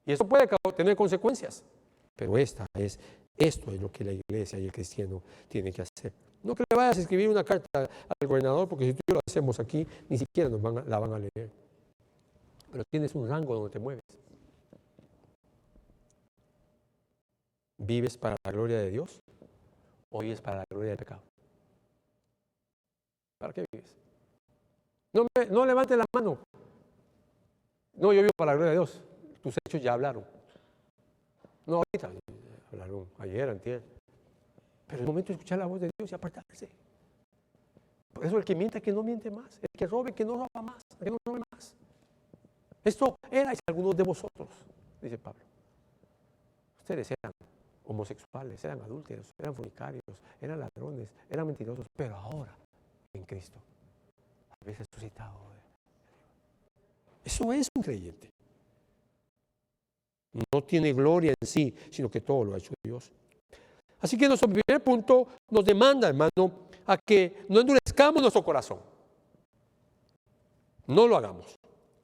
Y eso puede tener consecuencias. Pero esto es lo que la iglesia y el cristiano tienen que hacer. No que le vayas a escribir una carta al gobernador, porque si tú lo hacemos aquí, ni siquiera la van a leer. Pero tienes un rango donde te mueves. ¿Vives para la gloria de Dios o vives para la gloria del pecado? ¿Para qué vives? No levantes la mano. No, yo vivo para la gloria de Dios. Tus hechos ya hablaron. No, ahorita hablaron ayer, antier. Pero es el momento de escuchar la voz de Dios y apartarse. Por eso el que miente, que no miente más. El que robe, que no roba más. El que no robe más. Esto erais algunos de vosotros, dice Pablo. Ustedes eran homosexuales, eran adúlteros, eran fornicarios, eran ladrones, eran mentirosos. Pero ahora, en Cristo, habéis resucitado. Eso es un creyente. No tiene gloria en sí, sino que todo lo ha hecho Dios. Así que nuestro primer punto nos demanda, hermano, a que no endurezcamos nuestro corazón. No lo hagamos.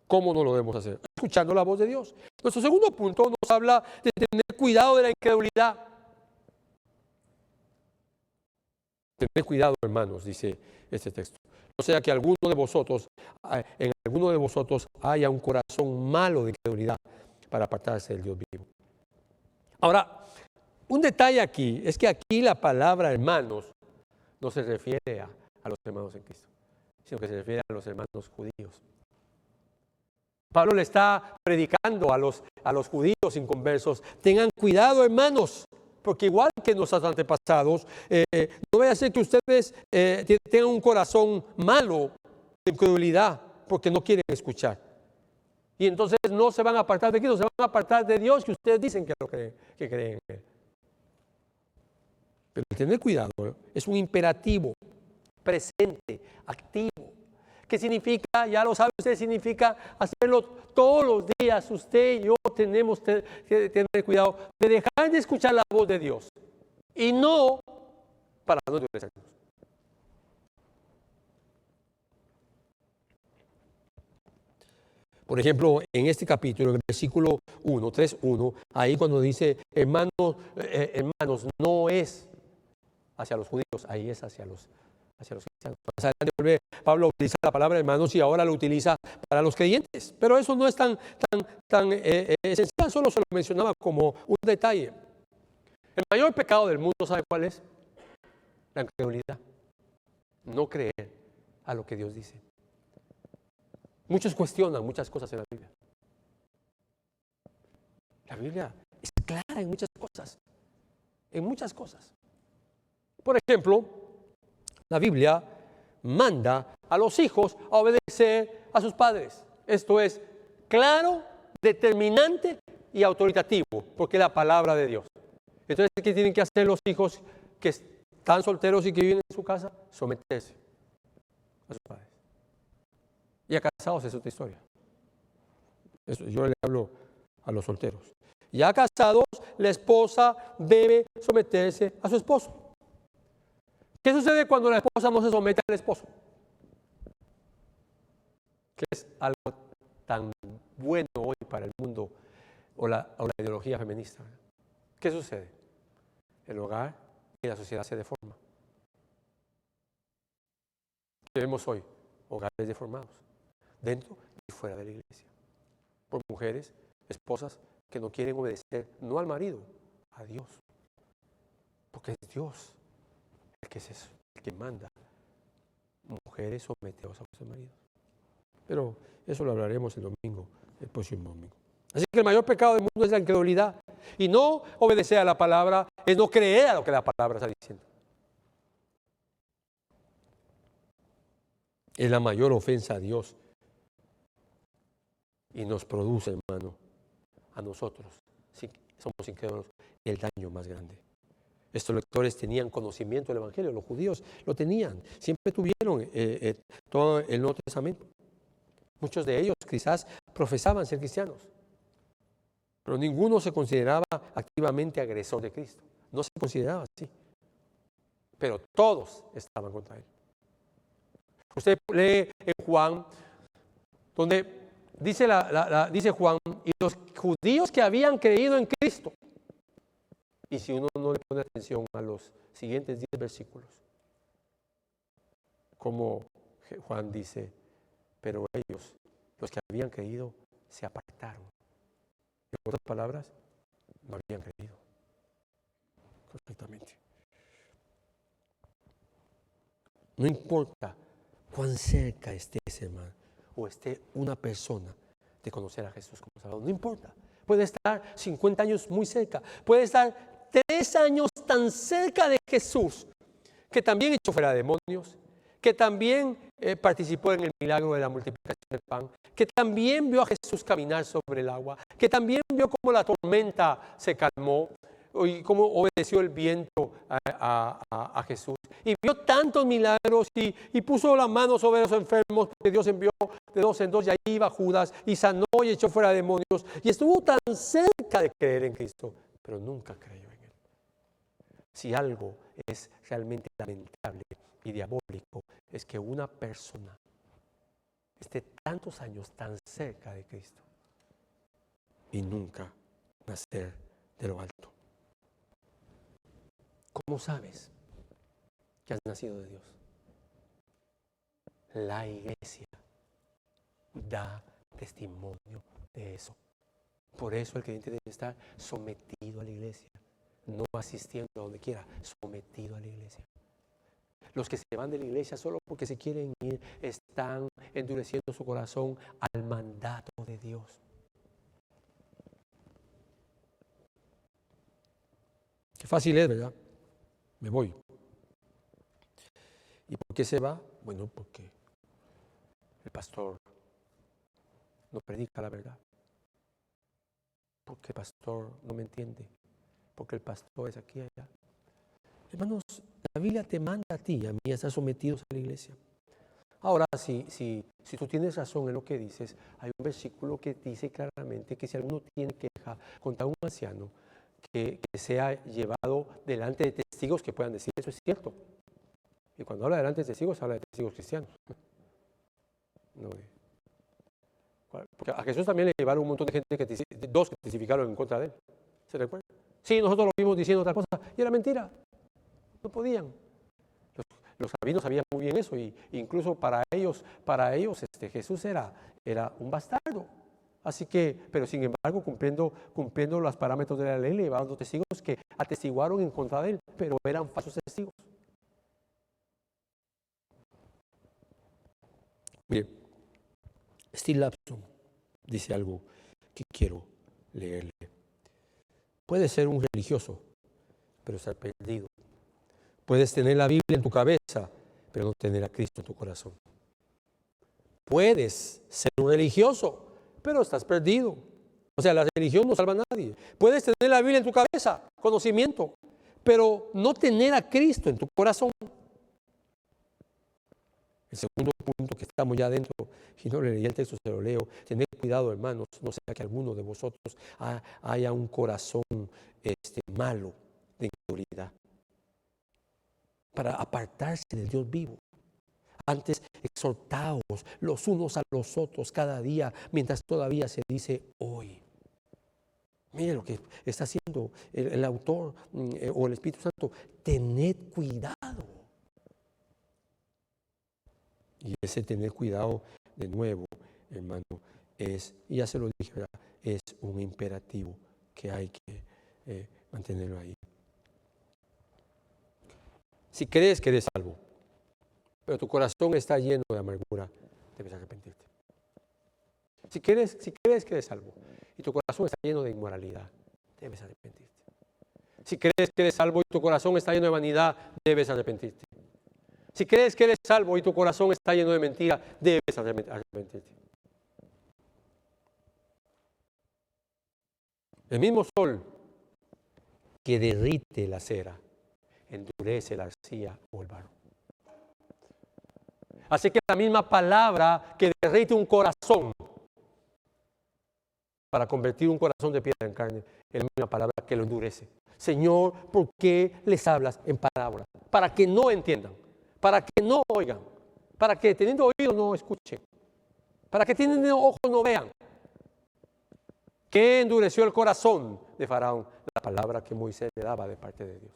¿Cómo no lo debemos hacer? Escuchando la voz de Dios. Nuestro segundo punto nos habla de tener cuidado de la incredulidad. Tener cuidado, hermanos, dice este texto. No sea que en alguno de vosotros haya un corazón malo de incredulidad para apartarse del Dios vivo. Ahora, un detalle aquí es que aquí la palabra hermanos no se refiere a los hermanos en Cristo, sino que se refiere a los hermanos judíos. Pablo le está predicando a los judíos inconversos: tengan cuidado, hermanos, porque igual que nuestros antepasados, no vaya a ser que ustedes tengan un corazón malo de incredulidad porque no quieren escuchar. Y entonces no se van a apartar de Cristo, se van a apartar de Dios, que ustedes dicen que creen en Él. Pero tener cuidado es un imperativo. presente, activo. ¿Qué significa? Ya lo sabe usted, significa hacerlo todos los días. Usted y yo tenemos que tener cuidado de dejar de escuchar la voz de Dios y no para no endurecernos. Por ejemplo, en este capítulo, en el versículo 1, 3:1, ahí cuando dice, hermanos, no es hacia los judíos, ahí es hacia los cristianos. Más adelante vuelve Pablo utiliza la palabra hermanos y ahora lo utiliza para los creyentes. Pero eso no es tan esencial, solo se lo mencionaba como un detalle. El mayor pecado del mundo, ¿sabe cuál es? La incredulidad. No creer a lo que Dios dice. Muchos cuestionan muchas cosas en la Biblia. La Biblia es clara en muchas cosas. En muchas cosas. Por ejemplo, la Biblia manda a los hijos a obedecer a sus padres. Esto es claro, determinante y autoritativo, porque es la palabra de Dios. Entonces, ¿qué tienen que hacer los hijos que están solteros y que viven en su casa? Someterse a sus padres. Y a casados es otra historia. Yo le hablo a los solteros. Ya casados, la esposa debe someterse a su esposo. ¿Qué sucede cuando la esposa no se somete al esposo? Que es algo tan bueno hoy para el mundo o la ideología feminista. ¿Qué sucede? El hogar y la sociedad se deforma. ¿Qué vemos hoy? Hogares deformados, dentro y fuera de la iglesia. Por mujeres, esposas que no quieren obedecer, no al marido, a Dios. Porque es Dios el que es eso, el que manda. Mujeres someteos a vuestros maridos. Pero eso lo hablaremos el domingo, el próximo domingo. Así que el mayor pecado del mundo es la incredulidad. Y no obedecer a la palabra es no creer a lo que la palabra está diciendo. Es la mayor ofensa a Dios. Y nos produce, hermano, a nosotros, si somos incrédulos, el daño más grande. Estos lectores tenían conocimiento del Evangelio, los judíos lo tenían, siempre tuvieron todo el Nuevo Testamento. Muchos de ellos quizás profesaban ser cristianos, pero ninguno se consideraba activamente agresor de Cristo. No se consideraba así, pero todos estaban contra él. Usted lee en Juan, donde dice Juan, y los judíos que habían creído en Cristo. Y si uno no le pone atención a los siguientes 10 versículos, como Juan dice, pero ellos, los que habían creído, se apartaron. En otras palabras, no habían creído. Correctamente. No importa cuán cerca esté ese hermano o esté una persona de conocer a Jesús como Salvador, no importa. Puede estar 50 años muy cerca, puede estar 3 años tan cerca de Jesús, que también echó fuera demonios, que también participó en el milagro de la multiplicación del pan, que también vio a Jesús caminar sobre el agua, que también vio cómo la tormenta se calmó y cómo obedeció el viento a Jesús. Y vio tantos milagros y puso la mano sobre los enfermos, porque Dios envió de 2 en 2, y ahí iba Judas y sanó y echó fuera demonios. Y estuvo tan cerca de creer en Cristo, pero nunca creyó en Él. Si algo es realmente lamentable y diabólico, es que una persona esté tantos años tan cerca de Cristo y nunca nacer de lo alto. ¿Cómo sabes que has nacido de Dios? La iglesia da testimonio de eso. Por eso el creyente debe estar sometido a la iglesia, no asistiendo a donde quiera, sometido a la iglesia. Los que se van de la iglesia solo porque se quieren ir están endureciendo su corazón al mandato de Dios. Qué fácil es, ¿verdad? Me voy. ¿Y por qué se va? Bueno, porque el pastor no predica la verdad. Porque el pastor no me entiende. Porque el pastor es aquí y allá. Hermanos, la Biblia te manda a ti y a mí a estar sometidos a la iglesia. Ahora, si tú tienes razón en lo que dices, hay un versículo que dice claramente que si alguno tiene queja contra un anciano, que sea llevado delante de testigos que puedan decir eso es cierto. Y cuando habla delante de testigos, habla de testigos cristianos. No, porque a Jesús también le llevaron un montón de gente, dos que testificaron en contra de él. ¿Se recuerdan? Sí, nosotros lo vimos diciendo otra cosa y era mentira. No podían. Los rabinos sabían muy bien eso, y incluso para ellos Jesús era un bastardo. Así que, pero sin embargo, cumpliendo los parámetros de la ley, le llevaban dos testigos que atestiguaron en contra de él, pero eran falsos testigos. Mire, Steve Lapson dice algo que quiero leerle. Puedes ser un religioso, pero estar perdido. Puedes tener la Biblia en tu cabeza, pero no tener a Cristo en tu corazón. Puedes ser un religioso, pero estás perdido. O sea, la religión no salva a nadie. Puedes tener la Biblia en tu cabeza, conocimiento, pero no tener a Cristo en tu corazón. El segundo punto, que estamos ya dentro, y no le leí el texto, se lo leo. Tened cuidado, hermanos, no sea que alguno de vosotros haya un corazón malo de incredulidad, para apartarse del Dios vivo. Antes, exhortaos los unos a los otros cada día, mientras todavía se dice hoy. Mire lo que está haciendo el autor o el Espíritu Santo. Tened cuidado. Y ese tener cuidado, de nuevo, hermano, y ya se lo dije, ¿verdad? Es un imperativo que hay que mantenerlo ahí. Si crees que eres salvo, pero tu corazón está lleno de amargura, debes arrepentirte. Si crees que eres salvo y tu corazón está lleno de inmoralidad, debes arrepentirte. Si crees que eres salvo y tu corazón está lleno de vanidad, debes arrepentirte. Si crees que eres salvo y tu corazón está lleno de mentira, debes arrepentirte. El mismo sol que derrite la cera, endurece la arcilla o el barro. Así que la misma palabra que derrite un corazón para convertir un corazón de piedra en carne, es la misma palabra que lo endurece. Señor, ¿por qué les hablas en parábola? Para que no entiendan, para que no oigan, para que teniendo oídos no escuchen, para que teniendo ojos no vean. ¿Qué endureció el corazón de Faraón? La palabra que Moisés le daba de parte de Dios.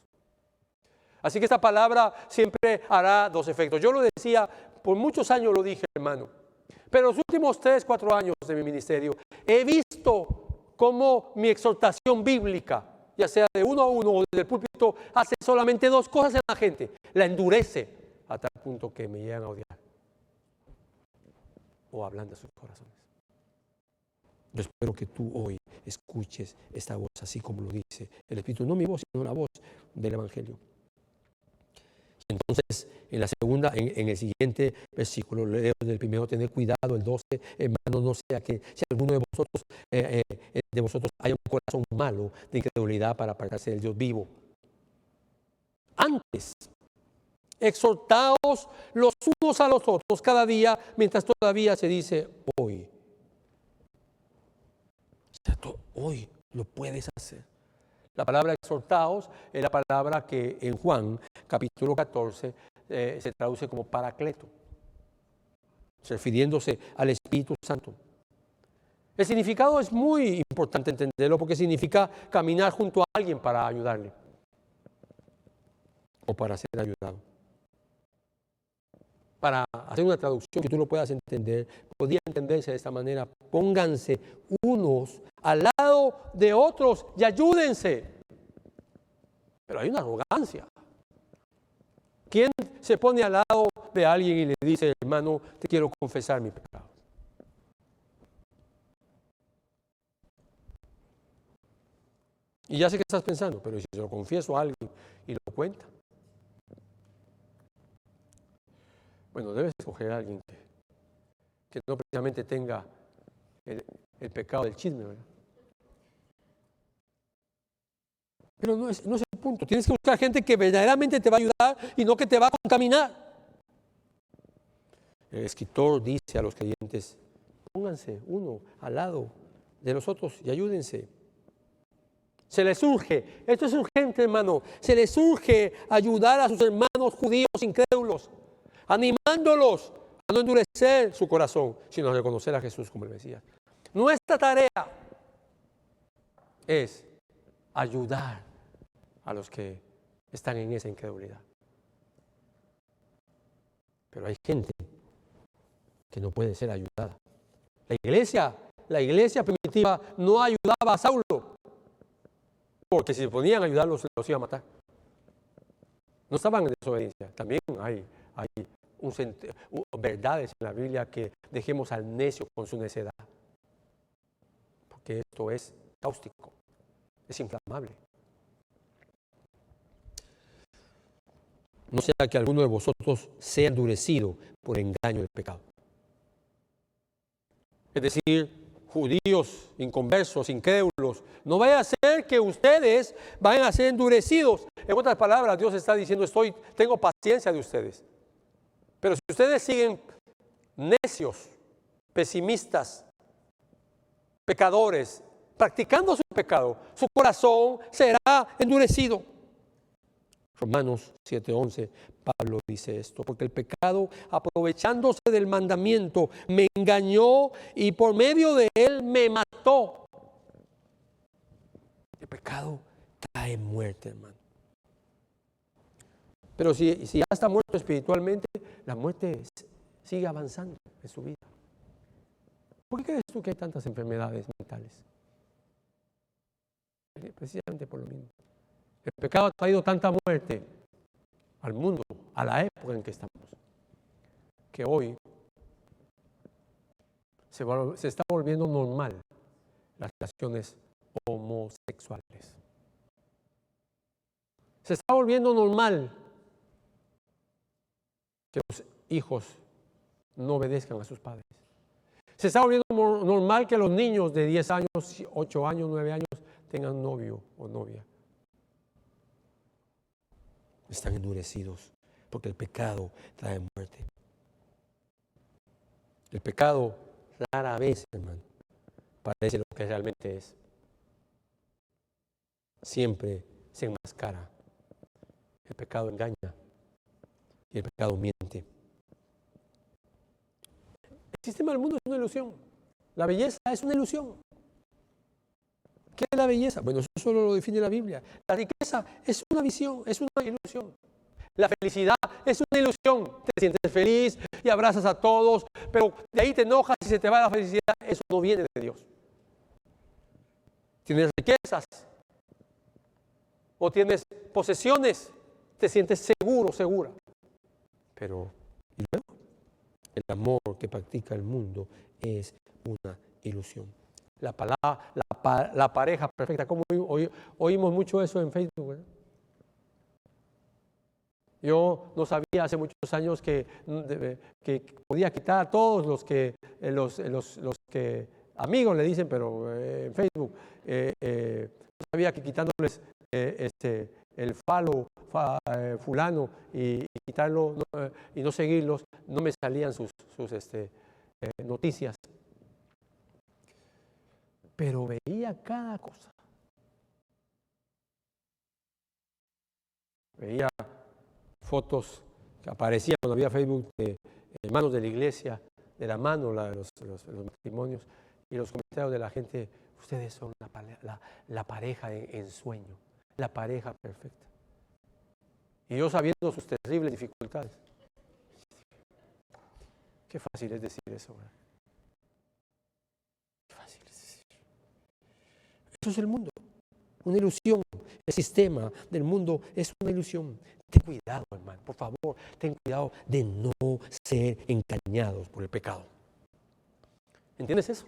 Así que esta palabra siempre hará dos efectos. Yo lo decía, por muchos años lo dije, hermano, pero los últimos 3, 4 años de mi ministerio he visto cómo mi exhortación bíblica, ya sea de uno a uno o desde el púlpito, hace solamente dos cosas en la gente. La endurece a tal punto que me llegan a odiar o ablanda sus corazones. Yo espero que tú hoy escuches esta voz así como lo dice el Espíritu, no mi voz, sino la voz del Evangelio. Entonces, en el siguiente versículo, leo del primero, tener cuidado, el 12, hermano, no sea que si alguno de vosotros haya un corazón malo de incredulidad para apartarse del Dios vivo. Antes, exhortaos los unos a los otros cada día, mientras todavía se dice hoy. Hoy lo puedes hacer. La palabra exhortaos es la palabra que en Juan, capítulo 14, se traduce como paracleto, refiriéndose al Espíritu Santo. El significado es muy importante entenderlo porque significa caminar junto a alguien para ayudarle o para ser ayudado. Para hacer una traducción que tú lo puedas entender, podría entenderse de esta manera: pónganse unos al lado de otros y ayúdense. Pero hay una arrogancia. ¿Quién se pone al lado de alguien y le dice, hermano, te quiero confesar mi pecado? Y ya sé que estás pensando, pero si se lo confieso a alguien y lo cuenta. Bueno, debes escoger a alguien que no precisamente tenga el pecado del chisme, ¿verdad? Pero no es el punto. Tienes que buscar gente que verdaderamente te va a ayudar y no que te va a contaminar. El escritor dice a los creyentes, pónganse uno al lado de los otros y ayúdense. Se les urge, esto es urgente, hermano, se les urge ayudar a sus hermanos judíos incrédulos, animándolos a no endurecer su corazón, sino a reconocer a Jesús como el Mesías. Nuestra tarea es ayudar a los que están en esa incredulidad. Pero hay gente que no puede ser ayudada. La iglesia primitiva no ayudaba a Saulo, porque si se ponían a ayudarlos, los iba a matar. No estaban en desobediencia. También hay verdades en la Biblia que dejemos al necio con su necedad. Porque esto es cáustico, es inflamable. No sea que alguno de vosotros sea endurecido por engaño del pecado. Es decir, judíos, inconversos, incrédulos, no vaya a ser que ustedes vayan a ser endurecidos. En otras palabras, Dios está diciendo, tengo paciencia de ustedes. Pero si ustedes siguen necios, pesimistas, pecadores, practicando su pecado, su corazón será endurecido. Romanos 7:11, Pablo dice esto, porque el pecado, aprovechándose del mandamiento, me engañó y por medio de él me mató. El pecado trae muerte, hermano. Pero si ya está muerto espiritualmente, la muerte sigue avanzando en su vida. ¿Por qué crees tú que hay tantas enfermedades mentales? Precisamente por lo mismo. El pecado ha traído tanta muerte al mundo, a la época en que estamos, que hoy se está volviendo normal las relaciones homosexuales. Se está volviendo normal que los hijos no obedezcan a sus padres. Se está volviendo normal que los niños de 10 años, 8 años, 9 años tengan novio o novia. Están endurecidos porque el pecado trae muerte. El pecado rara vez, hermano, parece lo que realmente es. Siempre se enmascara. El pecado engaña y el pecado miente. El sistema del mundo es una ilusión. La belleza es una ilusión. ¿Qué es la belleza? Bueno, eso solo lo define la Biblia. La riqueza es una visión, es una ilusión. La felicidad es una ilusión. Te sientes feliz y abrazas a todos, pero de ahí te enojas y se te va la felicidad. Eso no viene de Dios. Tienes riquezas o tienes posesiones, te sientes seguro, segura. Pero, ¿y luego? El amor que practica el mundo es una ilusión. La pareja perfecta, como oímos mucho eso en Facebook, ¿verdad? Yo no sabía hace muchos años que podía quitar a todos los que amigos le dicen, pero en Facebook, no sabía que quitándoles el follow fulano y quitarlo y no seguirlos, no me salían sus noticias. Pero veía cada cosa. Veía fotos que aparecían cuando había Facebook de hermanos de la iglesia, de la mano, los matrimonios, y los comentarios de la gente, ustedes son la pareja en sueño, la pareja perfecta. Y yo sabiendo sus terribles dificultades. Qué fácil es decir eso, ¿verdad? Qué fácil es decir. Eso es el mundo, una ilusión. El sistema del mundo es una ilusión. Ten cuidado, hermano, por favor, ten cuidado de no ser engañados por el pecado. ¿Entiendes eso?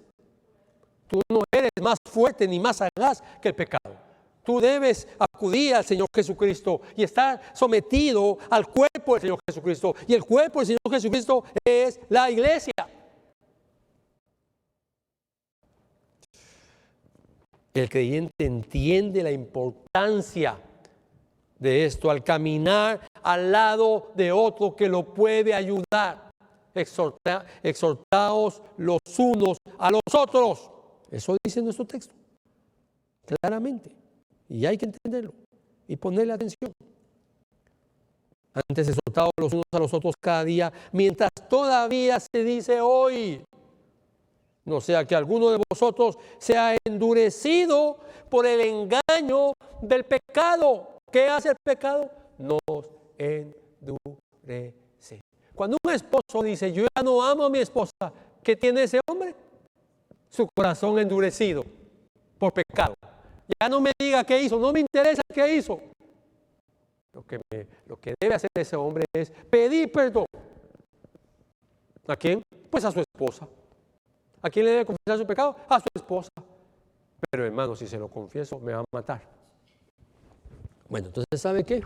Tú no eres más fuerte ni más sagaz que el pecado. Tú debes acudir al Señor Jesucristo y estar sometido al cuerpo del Señor Jesucristo. Y el cuerpo del Señor Jesucristo es la iglesia. El creyente entiende la importancia de esto al al lado de otro que lo puede ayudar. Exhortaos los unos a los otros. Eso dice nuestro texto, claramente. Y hay que entenderlo y ponerle atención. Antes exhortaos los unos a los otros cada día, mientras todavía se dice hoy. No sea que alguno de vosotros sea endurecido por el engaño del pecado. ¿Qué hace el pecado? Nos endurece. Cuando un esposo dice, yo ya no amo a mi esposa, ¿qué tiene ese hombre? Su corazón endurecido por pecado. Ya no me diga qué hizo, no me interesa qué hizo. Lo que debe hacer ese hombre es pedir perdón. ¿A quién? Pues a su esposa. ¿A quién le debe confesar su pecado? A su esposa. Pero hermano, si se lo confieso, me va a matar. Bueno, entonces, ¿sabe qué?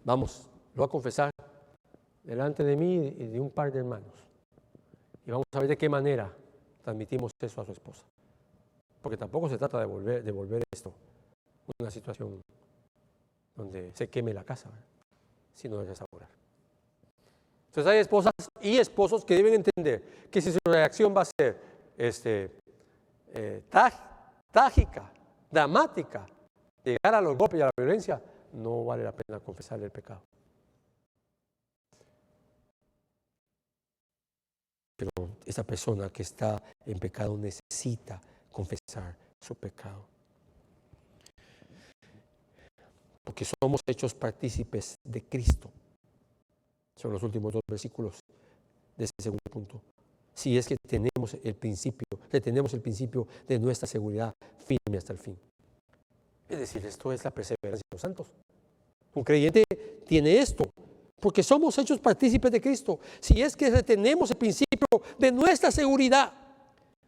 Vamos, lo voy a confesar delante de mí y de un par de hermanos. Y vamos a ver de qué manera transmitimos eso a su esposa. Porque tampoco se trata de volver esto una situación donde se queme la casa, ¿verdad? Sino de restaurar. Entonces hay esposas y esposos que deben entender que si su reacción va a ser trágica, dramática, llegar a los golpes y a la violencia, no vale la pena confesarle el pecado. Pero esa persona que está en pecado necesita confesar su pecado. Porque somos hechos partícipes de Cristo. Son los últimos dos versículos de ese segundo punto. Si es que tenemos el principio de nuestra seguridad firme hasta el fin. Es decir, esto es la perseverancia de los santos. Un creyente tiene esto, porque somos hechos partícipes de Cristo. Si es que retenemos el principio de nuestra seguridad,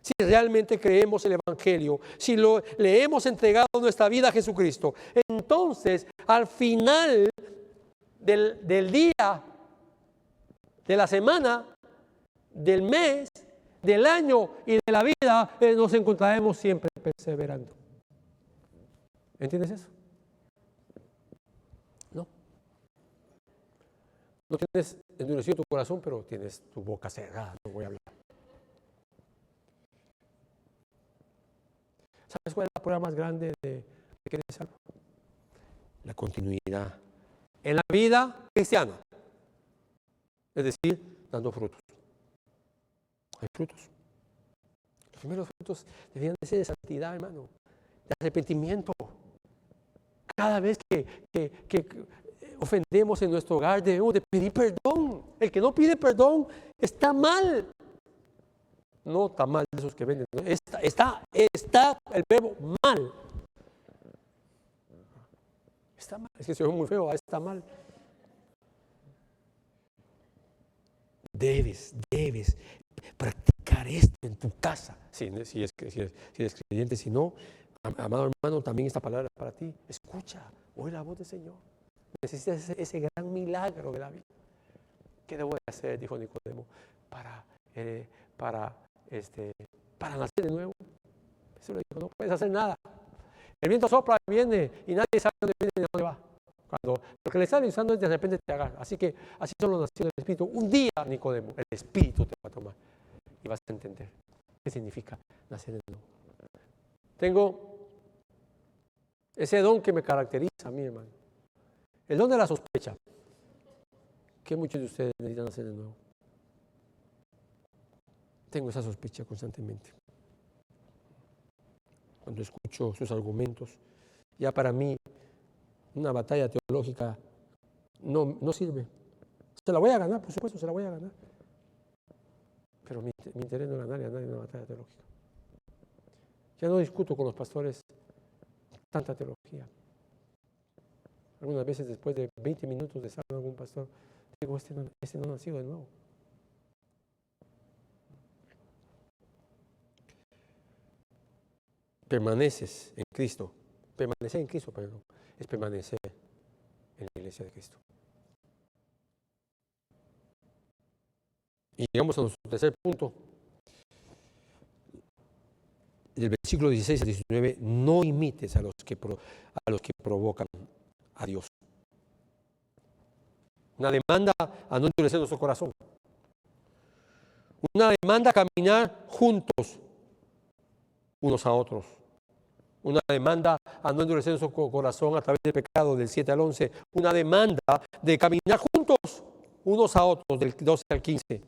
si realmente creemos el Evangelio, si le hemos entregado nuestra vida a Jesucristo, entonces al final del día, de la semana, del mes, del año y de la vida, nos encontraremos siempre perseverando. ¿Entiendes eso? No. No tienes endurecido tu corazón, pero tienes tu boca cerrada, no voy a hablar. ¿Sabes cuál es la prueba más grande de que eres salvo? La continuidad en la vida cristiana. Es decir, dando frutos. Hay frutos. Los primeros frutos deberían de ser de santidad, hermano, de arrepentimiento. Cada vez que ofendemos en nuestro hogar, debemos de pedir perdón. El que no pide perdón está mal. No está mal de esos que venden. Está el verbo mal. Está mal. Es que se oye muy feo, está mal. Debes practicar esto en tu casa. Si eres creyente, si no, amado hermano, también esta palabra para ti. Escucha, oye la voz del Señor. Necesitas ese gran milagro de la vida. ¿Qué debo de hacer? Dijo Nicodemo, para nacer de nuevo. Eso le dijo, no puedes hacer nada. El viento sopla, viene y nadie sabe dónde viene y de dónde va. Lo que le está avisando es de repente te agarra. Así que así son los nacidos del Espíritu. Un día, Nicodemo, el Espíritu te va a tomar y vas a entender qué significa nacer de nuevo. Tengo ese don que me caracteriza a mí, hermano. El don de la sospecha. Que muchos de ustedes necesitan nacer de nuevo. Tengo esa sospecha constantemente. Cuando escucho sus argumentos, ya para mí una batalla teológica no sirve. Se la voy a ganar, por supuesto, se la voy a ganar. Pero mi interés no es ganarle a nadie una batalla teológica. Ya no discuto con los pastores tanta teología. Algunas veces después de 20 minutos de estar con algún pastor, digo, este no ha nacido de nuevo. Permaneces en Cristo. Permanecer en Cristo, perdón, es permanecer en la iglesia de Cristo. Y llegamos a nuestro tercer punto. Del versículo 16 al 19, no imites a los a los que provocan a Dios. Una demanda a no endurecer nuestro corazón. Una demanda a caminar juntos unos a otros. Una demanda a no endurecer nuestro corazón a través del pecado, del 7 al 11. Una demanda de caminar juntos unos a otros, del 12 al 15,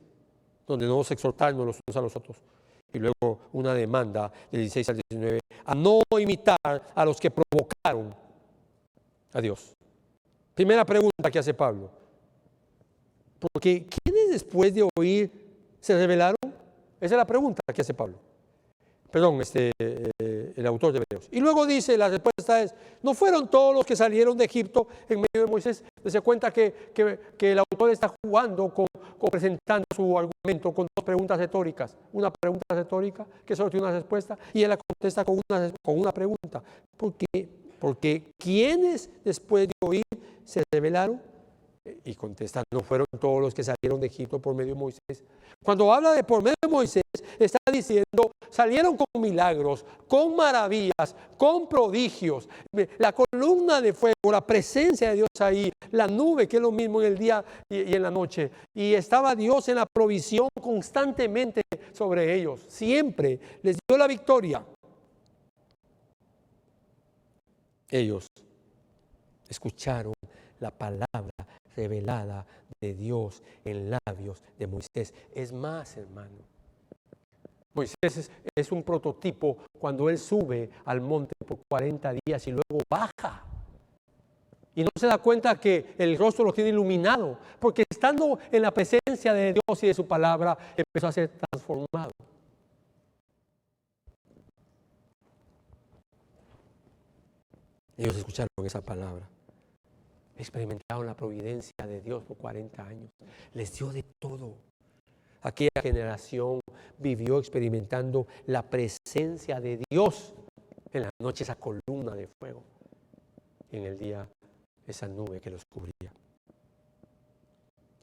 donde no nos exhortarnos los unos a los otros. Y luego una demanda del 16 al 19 a no imitar a los que provocaron a Dios. Primera pregunta que hace Pablo. Porque ¿quiénes después de oír se rebelaron? Esa es la pregunta que hace Pablo. Perdón, el autor de Hebreos. Y luego dice, la respuesta es, ¿no fueron todos los que salieron de Egipto en medio de Moisés? Se cuenta que el autor está jugando con presentando su argumento con dos preguntas retóricas. Una pregunta retórica que solo tiene una respuesta y él la contesta con una pregunta. ¿Por qué? Porque ¿quiénes después de oír se rebelaron? Y contesta, no fueron todos los que salieron de Egipto por medio de Moisés. Cuando habla de por medio de Moisés, está diciendo, salieron con milagros, con maravillas, con prodigios. La columna de fuego, la presencia de Dios ahí, la nube, que es lo mismo en el día y en la noche. Y estaba Dios en la provisión constantemente sobre ellos. Siempre les dio la victoria. Ellos escucharon la palabra revelada de Dios en labios de Moisés. Es más, hermano, Moisés es un prototipo cuando él sube al monte por 40 días y luego baja. Y no se da cuenta que el rostro lo tiene iluminado, porque estando en la presencia de Dios y de su palabra, empezó a ser transformado. Ellos escucharon esa palabra. Experimentaron la providencia de Dios por 40 años. Les dio de todo. Aquella generación vivió experimentando la presencia de Dios. En la noche esa columna de fuego. Y en el día esa nube que los cubría.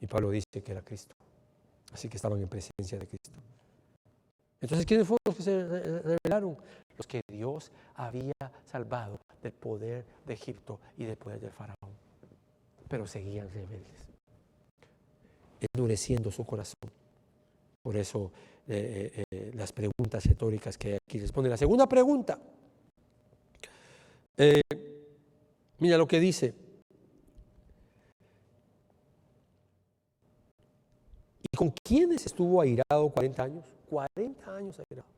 Y Pablo dice que era Cristo. Así que estaban en presencia de Cristo. Entonces, ¿quiénes fueron los que se rebelaron? Los que Dios había salvado del poder de Egipto y del poder del faraón. Pero seguían rebeldes, endureciendo su corazón. Por eso las preguntas retóricas que aquí responden. La segunda pregunta, mira lo que dice. ¿Y con quiénes estuvo airado 40 años? 40 años airado.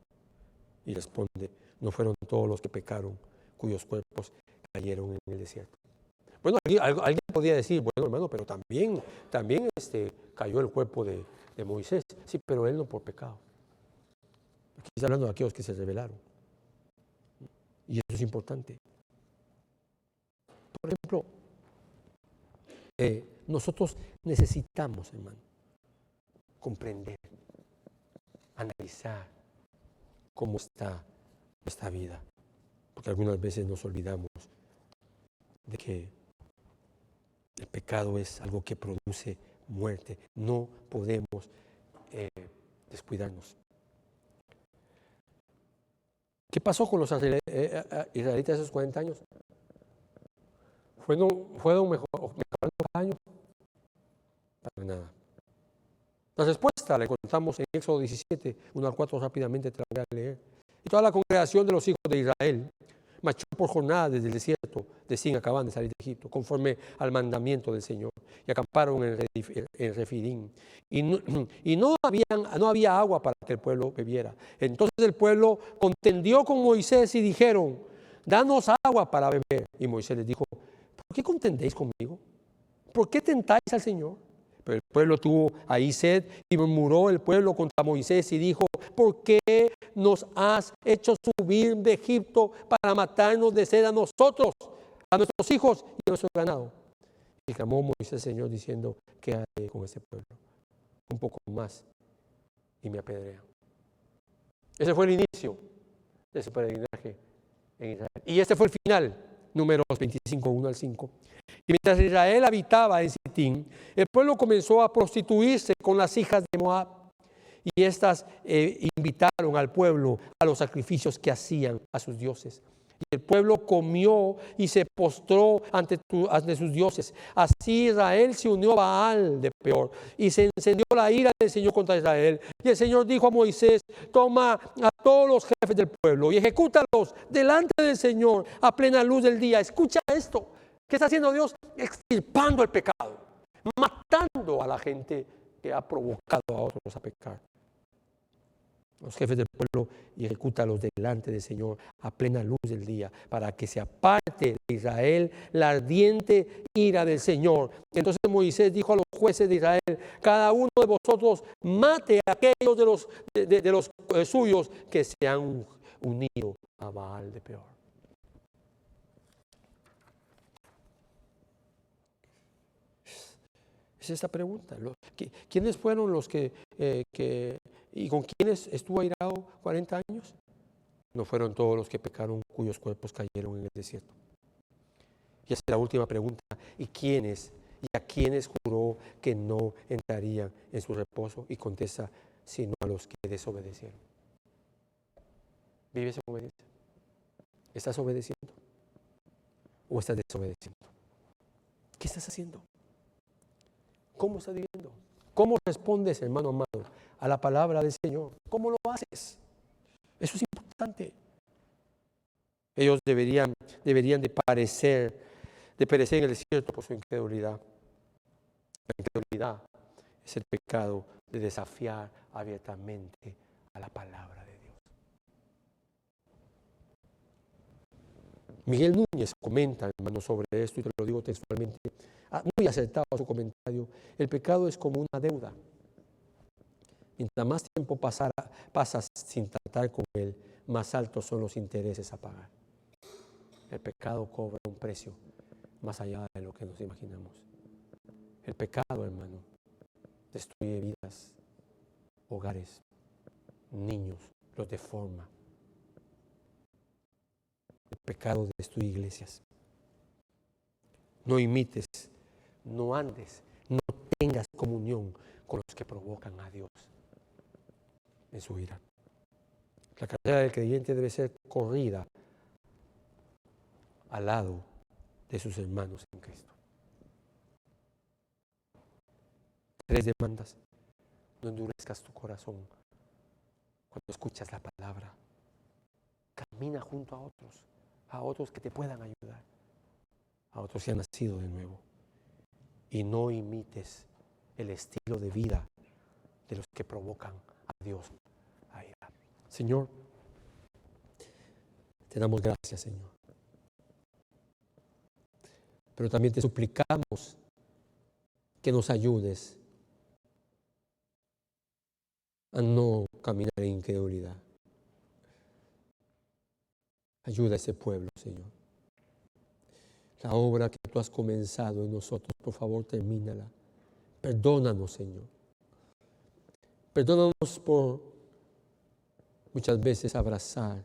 Y responde, no fueron todos los que pecaron, cuyos cuerpos cayeron en el desierto. Bueno, alguien podría decir, bueno, hermano, pero también cayó el cuerpo de Moisés. Sí, pero él no por pecado. Aquí está hablando de aquellos que se rebelaron. Y eso es importante. Por ejemplo, nosotros necesitamos, hermano, comprender, analizar cómo está nuestra vida. Porque algunas veces nos olvidamos de que el pecado es algo que produce muerte. No podemos descuidarnos. ¿Qué pasó con los israelitas esos 40 años? ¿Fueron mejorando cada año? Para nada. La respuesta la encontramos en Éxodo 17, 1 al 4, rápidamente te la voy a leer. Y toda la congregación de los hijos de Israel marchó por jornada desde el desierto de Sin, acaban de salir de Egipto, conforme al mandamiento del Señor, y acamparon en Refidim. Y no había agua para que el pueblo bebiera. Entonces el pueblo contendió con Moisés y dijeron, danos agua para beber. Y Moisés les dijo, ¿por qué contendéis conmigo? ¿Por qué tentáis al Señor? Pero el pueblo tuvo ahí sed y murmuró el pueblo contra Moisés y dijo, ¿por qué nos has hecho subir de Egipto para matarnos de sed a nosotros, a nuestros hijos y a nuestro ganado? Y clamó Moisés al Señor diciendo, ¿qué haré con ese pueblo? Un poco más y me apedrean. Ese fue el inicio de su peregrinaje en Israel. Y este fue el final, Números 25, 1 al 5. Y mientras Israel habitaba en Sitín, el pueblo comenzó a prostituirse con las hijas de Moab. Y estas invitaron al pueblo a los sacrificios que hacían a sus dioses. Y el pueblo comió y se postró ante sus dioses. Así Israel se unió a Baal de Peor y se encendió la ira del Señor contra Israel. Y el Señor dijo a Moisés: toma a todos los jefes del pueblo y ejecútalos delante del Señor a plena luz del día. Escucha esto. ¿Qué está haciendo Dios? Extirpando el pecado, matando a la gente que ha provocado a otros a pecar. Los jefes del pueblo, y ejecútalos delante del Señor a plena luz del día, para que se aparte de Israel la ardiente ira del Señor. Entonces Moisés dijo a los jueces de Israel: cada uno de vosotros mate a aquellos de los suyos que se han unido a Baal de Peor. Es esta pregunta. ¿Quiénes fueron los que y con quiénes estuvo airado 40 años? No fueron todos los que pecaron, cuyos cuerpos cayeron en el desierto. Y esa es la última pregunta. ¿Y a quiénes juró que no entrarían en su reposo? Y contesta: sino a los que desobedecieron. ¿Vives en obediencia? ¿Estás obedeciendo? ¿O estás desobedeciendo? ¿Qué estás haciendo? ¿Cómo estás viviendo? ¿Cómo respondes, hermano amado, a la palabra del Señor? ¿Cómo lo haces? Eso es importante. Ellos deberían de perecer en el desierto por su incredulidad. La incredulidad es el pecado de desafiar abiertamente a la palabra de Dios. Miguel Núñez comenta, hermano, sobre esto, y te lo digo textualmente, muy acertado su comentario: el pecado es como una deuda. Mientras más tiempo pasas sin tratar con él, más altos son los intereses a pagar. El pecado cobra un precio más allá de lo que nos imaginamos. El pecado, hermano, destruye vidas, hogares, niños, los deforma. El pecado destruye iglesias. No imites, no andes, no tengas comunión con los que provocan a Dios en su ira. La carrera del creyente debe ser corrida al lado de sus hermanos en Cristo. 3 demandas. No endurezcas tu corazón cuando escuchas la palabra. Camina junto a otros que te puedan ayudar, a otros que han nacido de nuevo. Y no imites el estilo de vida de los que provocan a Dios a ira. Señor, te damos gracias, Señor. Pero también te suplicamos que nos ayudes a no caminar en incredulidad. Ayuda a ese pueblo, Señor. La obra que tú has comenzado en nosotros, por favor, termínala. Perdónanos, Señor. Perdónanos por muchas veces abrazar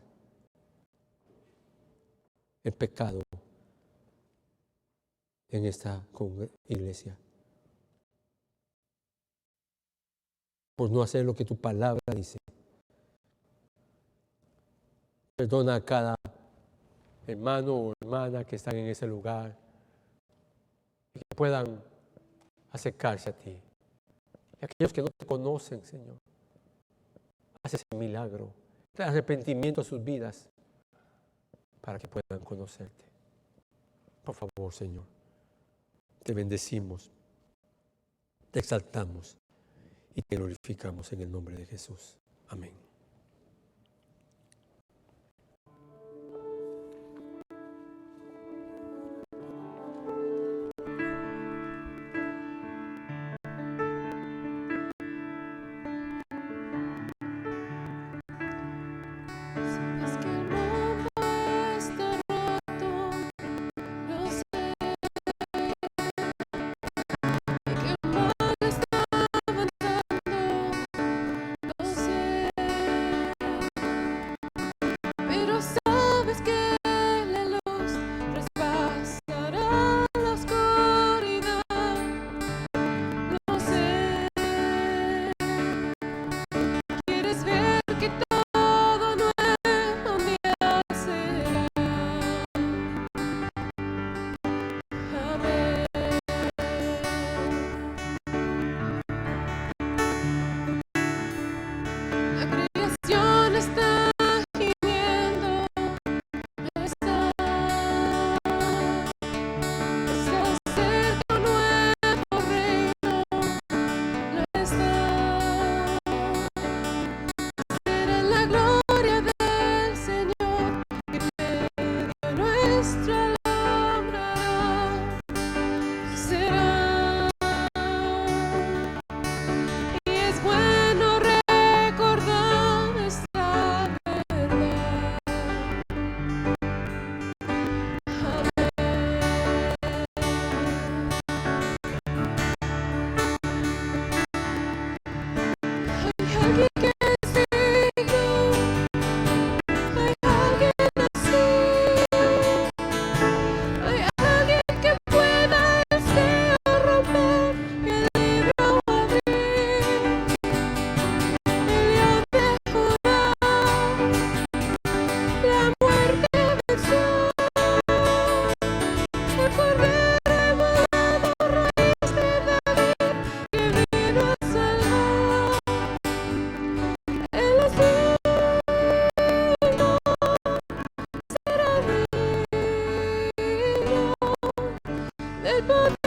el pecado en esta iglesia. Por no hacer lo que tu palabra dice. Perdona a cada hermano o hermana que están en ese lugar y que puedan acercarse a ti. Y aquellos que no te conocen, Señor, haz ese milagro, trae arrepentimiento a sus vidas para que puedan conocerte. Por favor, Señor, te bendecimos, te exaltamos y te glorificamos en el nombre de Jesús. Amén. del poder